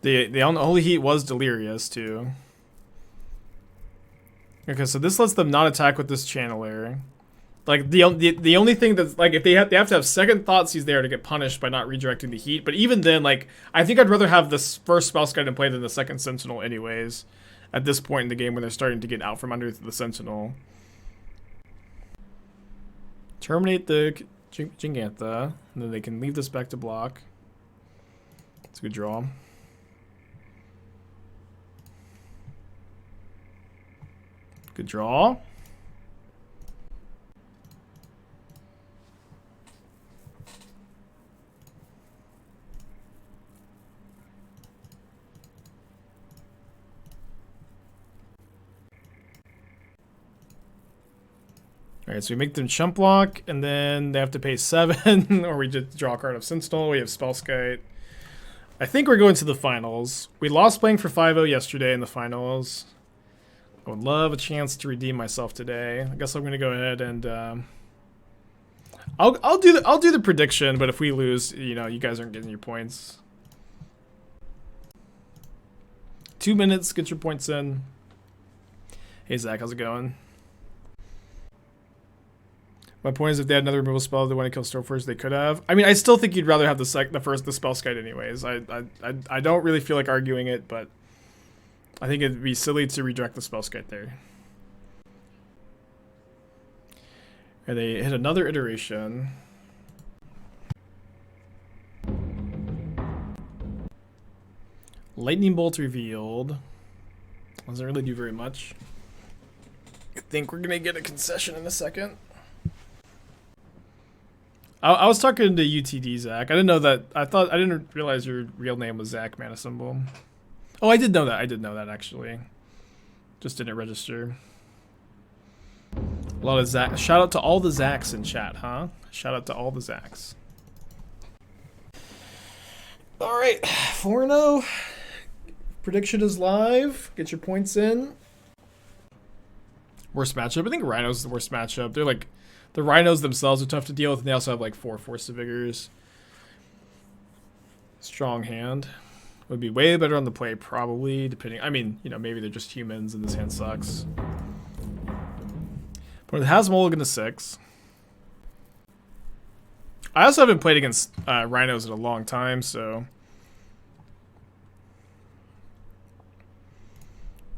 The Unholy Heat was Delirious, too. Okay, so this lets them not attack with this Channeler. Like, the only thing that's, like, if they have to have second Thoughtseize there to get punished by not redirecting the Heat, but even then, like, I think I'd rather have this first Spellskite in play than the second Sentinel anyways, at this point in the game when they're starting to get out from under the Sentinel. Terminate the Giganta, and then they can leave this back to block. It's a good draw. Good draw. Alright, so we make them chump block, and then they have to pay 7, or we just draw a card of Sentinel. We have Spellskite. I think we're going to the finals. We lost playing for 5-0 yesterday in the finals. I would love a chance to redeem myself today. I guess I'm going to go ahead and I'll do the prediction, but if we lose, you know, you guys aren't getting your points. 2 minutes, get your points in. Hey Zach, how's it going? My point is, if they had another removal spell they want to kill Stoneforge, they could have. I mean, I still think you'd rather have the Spellskite anyways. I don't really feel like arguing it, but I think it'd be silly to redirect the Spellskite there. And they hit another iteration. Lightning Bolt revealed. Doesn't really do very much. I think we're gonna get a concession in a second. I was talking to UTD Zach. I didn't know that. I didn't realize your real name was Zach Mana Symbol. Oh, I did know that. I did know that actually. Just didn't register. A lot of Zach. Shout out to all the Zachs in chat, huh? Shout out to all the Zachs. All right, 4-0. Prediction is live. Get your points in. Worst matchup. I think Rhino's the worst matchup. They're like. The Rhinos themselves are tough to deal with, and they also have like 4 Force of Vigors. Strong hand. Would be way better on the play, probably, depending. I mean, you know, maybe they're just humans and this hand sucks. But it has Mulligan to 6. I also haven't played against Rhinos in a long time, so.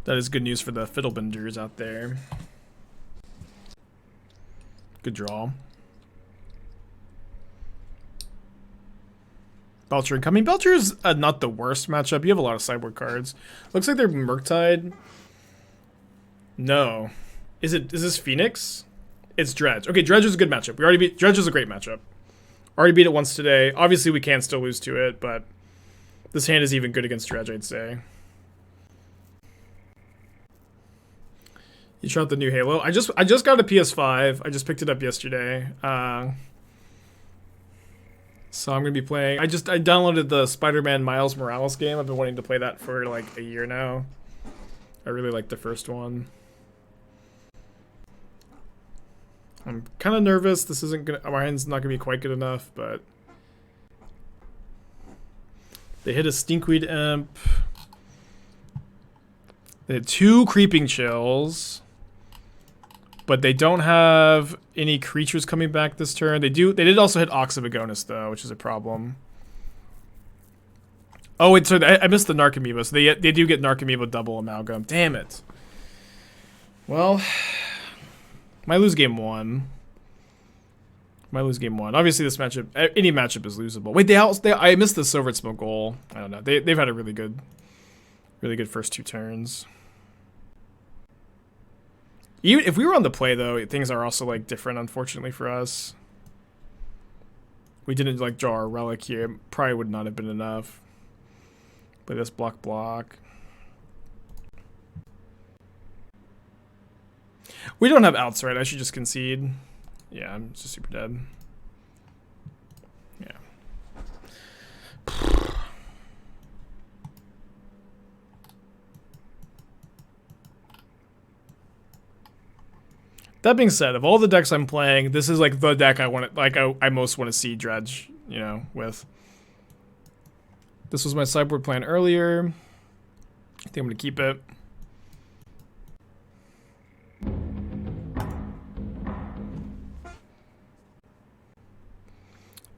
That is good news for the Fiddlebenders out there. Good draw. Belcher incoming. Belcher's not the worst matchup. You have a lot of sideboard cards. Looks like they're Murktide. No. Is this Phoenix? It's Dredge. Okay, Dredge is a good matchup. We already beat Dredge is a great matchup. Already beat it once today. Obviously we can still lose to it, but this hand is even good against Dredge, I'd say. You tried the new Halo. I just got a PS5. I just picked it up yesterday. So I'm gonna be playing. I downloaded the Spider-Man Miles Morales game. I've been wanting to play that for like a year now. I really like the first one. I'm kind of nervous. This isn't gonna. My hand's not gonna be quite good enough, but they hit a Stinkweed Imp. They had 2 Creeping Chills, but they don't have any creatures coming back this turn. They did also hit Ox of Agonis though, which is a problem. Oh wait, so I missed the Narcomoeba. So they do get Narcomoeba double amalgam. Damn it. Well, might lose game 1. Might lose game 1. Obviously, this matchup, any matchup is losable. Wait, I missed the Silver Smoke goal. I don't know. They've had a really good first 2 turns. Even if we were on the play though, things are also like different. Unfortunately for us, we didn't like draw our relic here. It probably would not have been enough. Play this block. We don't have outs, right? I should just concede. Yeah, I'm just super dead. Yeah. That being said, of all the decks I'm playing, this is like the deck I want. Like I most want to see Dredge, you know, with. This was my sideboard plan earlier. I think I'm gonna keep it.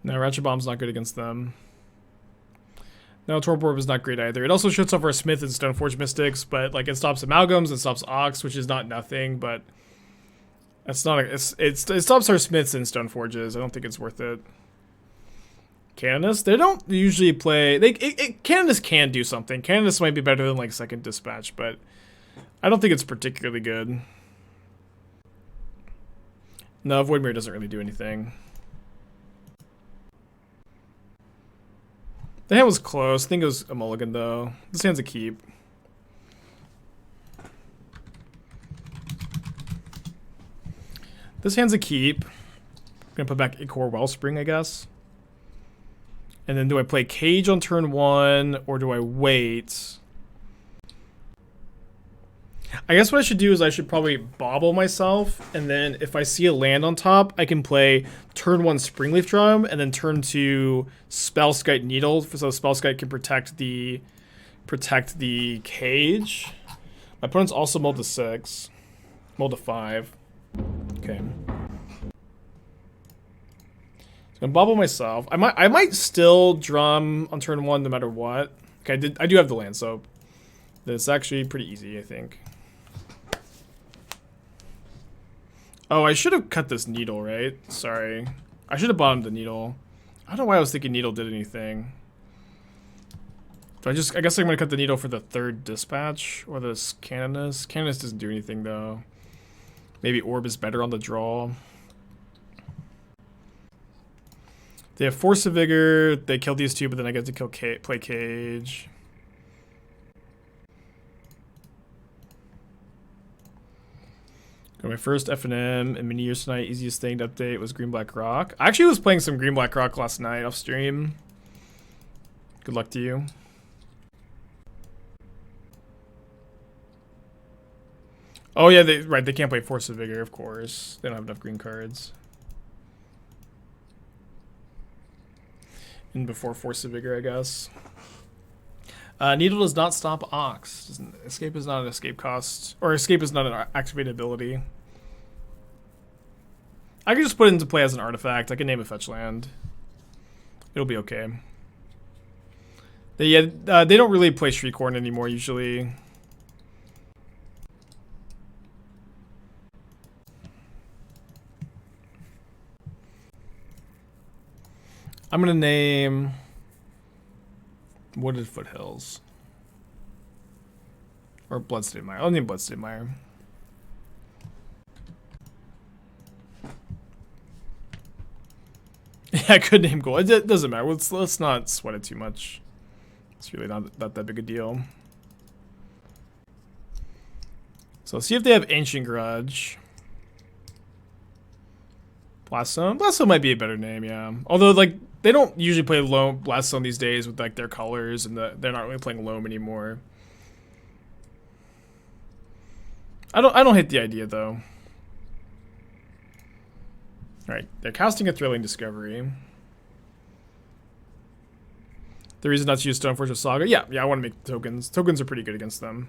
No, Ratchet Bomb's not good against them. No, Torpor Orb is not great either. It also shuts off our Smith and Stoneforge Mystics, but like it stops Amalgams, it stops Ox, which is not nothing, but that's not it stops our Smiths and Stoneforges. I don't think it's worth it. Canonist, they don't usually play. Canonist can do something. Canonist might be better than like Second Dispatch, but I don't think it's particularly good. No, Voidmere doesn't really do anything. The hand was close. I think it was a mulligan though. This hand's a keep. This hand's a keep. I'm gonna put back Ichor Wellspring, I guess. And then do I play Cage on turn 1 or do I wait? I guess what I should do is I should probably Bauble myself, and then if I see a land on top, I can play turn 1 Springleaf Drum and then turn 2 Spellskite Needle, so Spellskite can protect the cage. My opponent's also mulled to 6, mulled to 5. Okay. So I'm gonna Bauble myself. I might still drum on turn 1 no matter what. Okay, I do have the land, so it's actually pretty easy, I think. Oh, I should have cut this needle, right? Sorry. I should have bottomed the needle. I don't know why I was thinking needle did anything. I guess I'm gonna cut the needle for the 3rd dispatch or this Canonist. Canonist doesn't do anything though. Maybe Orb is better on the draw. They have Force of Vigor. They kill these 2, but then I get to play Cage. Got my first FNM and mini years tonight. Easiest thing to update was Green Black Rock. I actually was playing some Green Black Rock last night off stream. Good luck to you. Oh yeah, they can't play Force of Vigor, of course. They don't have enough green cards. And before Force of Vigor, I guess. Needle does not stop Ox. Escape is not an escape cost, or escape is not an activated ability. I can just put it into play as an artifact. I can name a fetch land. It'll be okay. They don't really play Shriekhorn anymore usually. I'm gonna name Wooded Foothills or Bloodstained Mire. I'll name Bloodstained Mire. Yeah, I could name gold. It doesn't matter. Let's not sweat it too much. It's really not that big a deal. So let's see if they have Ancient Grudge. Blaststone? Blaststone might be a better name, yeah. Although, like, they don't usually play Loam Blaststone these days with, like, their colors, and they're not really playing Loam anymore. I don't hate the idea, though. Alright, they're casting a Thrilling Discovery. The reason not to use Stoneforge with Saga? Yeah, I want to make tokens. Tokens are pretty good against them.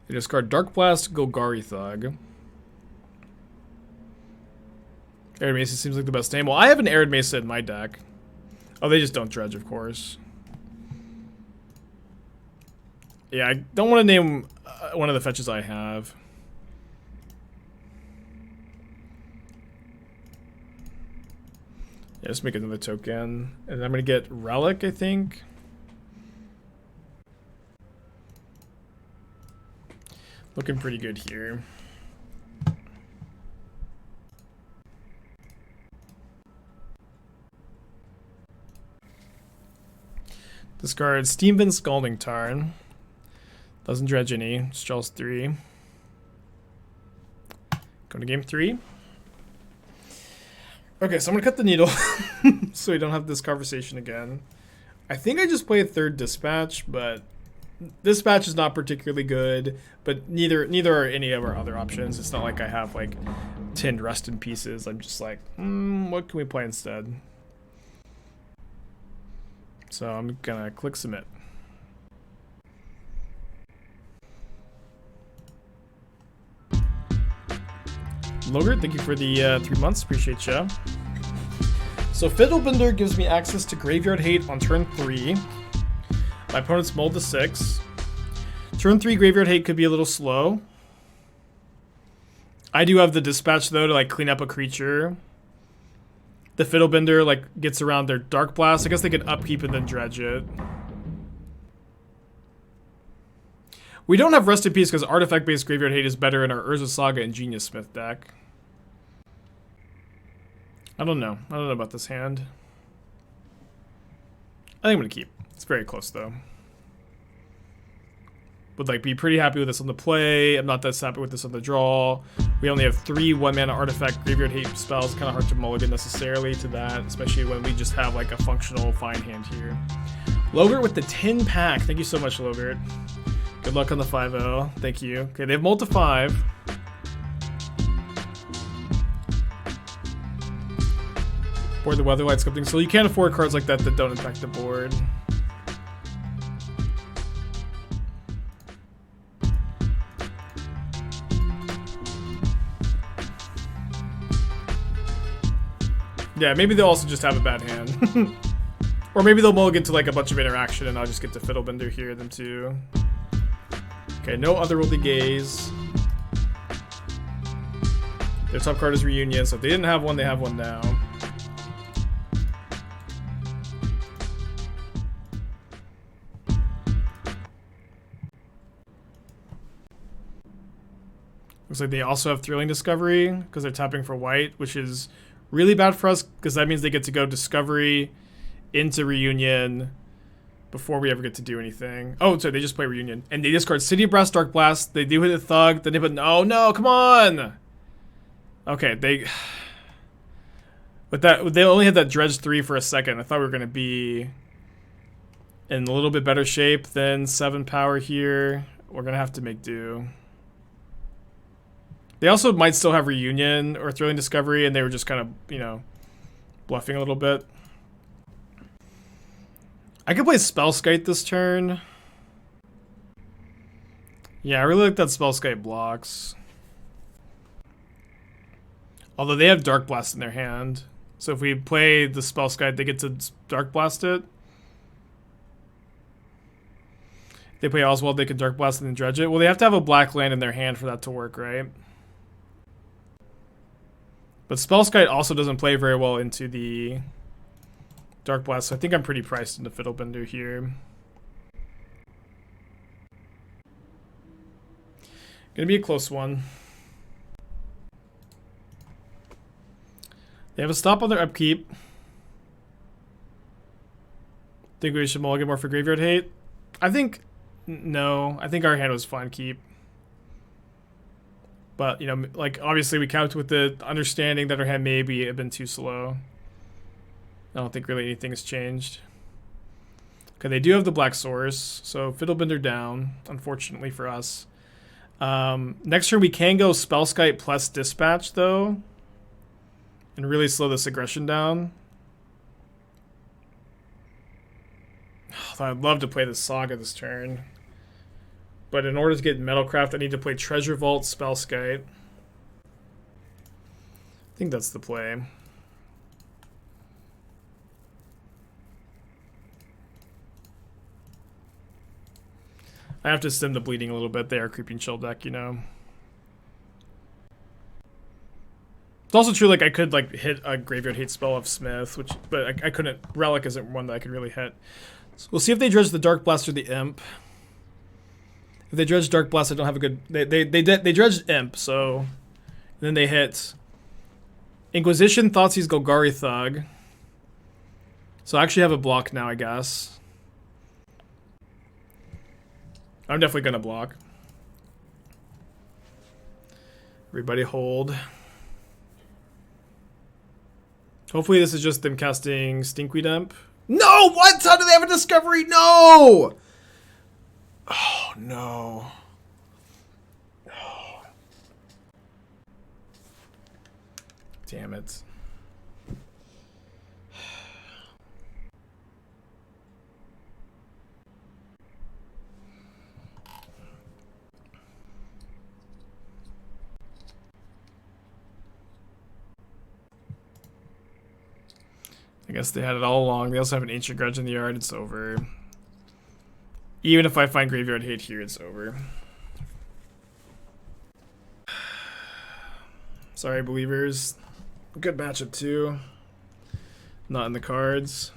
They discard Dark Blast, Golgari Thug. Arid Mesa seems like the best name. Well, I have an Arid Mesa in my deck. Oh, they just don't dredge, of course. Yeah, I don't want to name one of the fetches I have. Yeah, just make another token. And I'm going to get Relic, I think. Looking pretty good here. Discard Steamvin Scalding Tarn. Doesn't dredge any. Just draws 3. Go to game 3. Okay, so I'm gonna cut the needle so we don't have this conversation again. I think I just played third Dispatch, but Dispatch is not particularly good, but neither are any of our other options. It's not like I have like 10 Rest in Pieces. I'm just like, what can we play instead? So I'm gonna click submit. Logert, thank you for the 3 months. Appreciate ya. So Fiddlebender gives me access to Graveyard Hate on turn 3. My opponent's mulled to 6. Turn 3 Graveyard Hate could be a little slow. I do have the Dispatch though to like clean up a creature. The Fiddlebender like gets around their Dark Blast. I guess they could upkeep and then dredge it. We don't have Rest in Peace because artifact-based Graveyard Hate is better in our Urza Saga Ingenious Smith deck. I don't know about this hand. I think I'm gonna keep. It's very close though. Would like be pretty happy with this on the play. I'm not that happy with this on the draw. We only have 3 1-mana artifact Graveyard Hate spells. Kind of hard to mulligan necessarily to that, especially when we just have like a functional fine hand here. Logert with the 10 pack. Thank you so much, Logert. Good luck on the 5-0. Thank you. Okay, they have mulled to 5. Board the Weatherlight Sculpting. So you can't afford cards like that that don't impact the board. Yeah, maybe they'll also just have a bad hand. Or maybe they'll mulligan to like a bunch of interaction and I'll just get to Fiddlebender here them too. Okay, no Otherworldly Gaze. Their top card is Reunion, so if they didn't have one, they have one now. Looks like they also have Thrilling Discovery because they're tapping for white, which is really bad for us because that means they get to go Discovery into Reunion before we ever get to do anything. Oh, sorry, they just play Reunion. And they discard City of Brass, Dark Blast. They do hit a Thug. Then they put, oh no, come on! Okay, But they only had that Dredge 3 for a second. I thought we were going to be in a little bit better shape than 7 power here. We're going to have to make do. They also might still have Reunion or Thrilling Discovery, and they were just kind of, you know, bluffing a little bit. I could play Spellskite this turn. Yeah, I really like that Spellskite blocks. Although they have Dark Blast in their hand. So if we play the Spellskite, they get to Dark Blast it. If they play Oswald, they can Dark Blast and then dredge it. Well, they have to have a black land in their hand for that to work, right? But Spellskite also doesn't play very well into the Dark Blast, so I think I'm pretty priced into Fiddlebender here. Gonna be a close one. They have a stop on their upkeep. Think we should mulligan more for Graveyard Hate? I think No, I think our hand was fine keep. But, you know, like, obviously we capped with the understanding that our hand maybe had been too slow. I don't think really anything has changed. Okay, they do have the black source, so Fiddlebender down, unfortunately for us. Next turn we can go Spellskite plus Dispatch, though, and really slow this aggression down. Oh, I'd love to play the Saga this turn. But in order to get Metalcraft, I need to play Treasure Vault, Spellskite. I think that's the play. I have to stem the bleeding a little bit. They are Creeping Chill deck, you know. It's also true, like, I could, like, hit a Graveyard Hate spell of Smith, but I couldn't. Relic isn't one that I could really hit. So we'll see if they dredge the Dark Blast or the Imp. If they dredge Dark Blast, I don't have a good... They dredged Imp, so... And then they hit... Inquisition, Thoughtseize, Golgari Thug. So I actually have a block now, I guess. I'm definitely going to block. Everybody hold. Hopefully this is just them casting Stinkweed Imp. No! What? How do they have a Discovery? No! Oh, no. Oh. Damn it. I guess they had it all along. They also have an Ancient Grudge in the yard. It's over. Even if I find Graveyard Hate here, it's over. Sorry, believers. Good matchup, too. Not in the cards.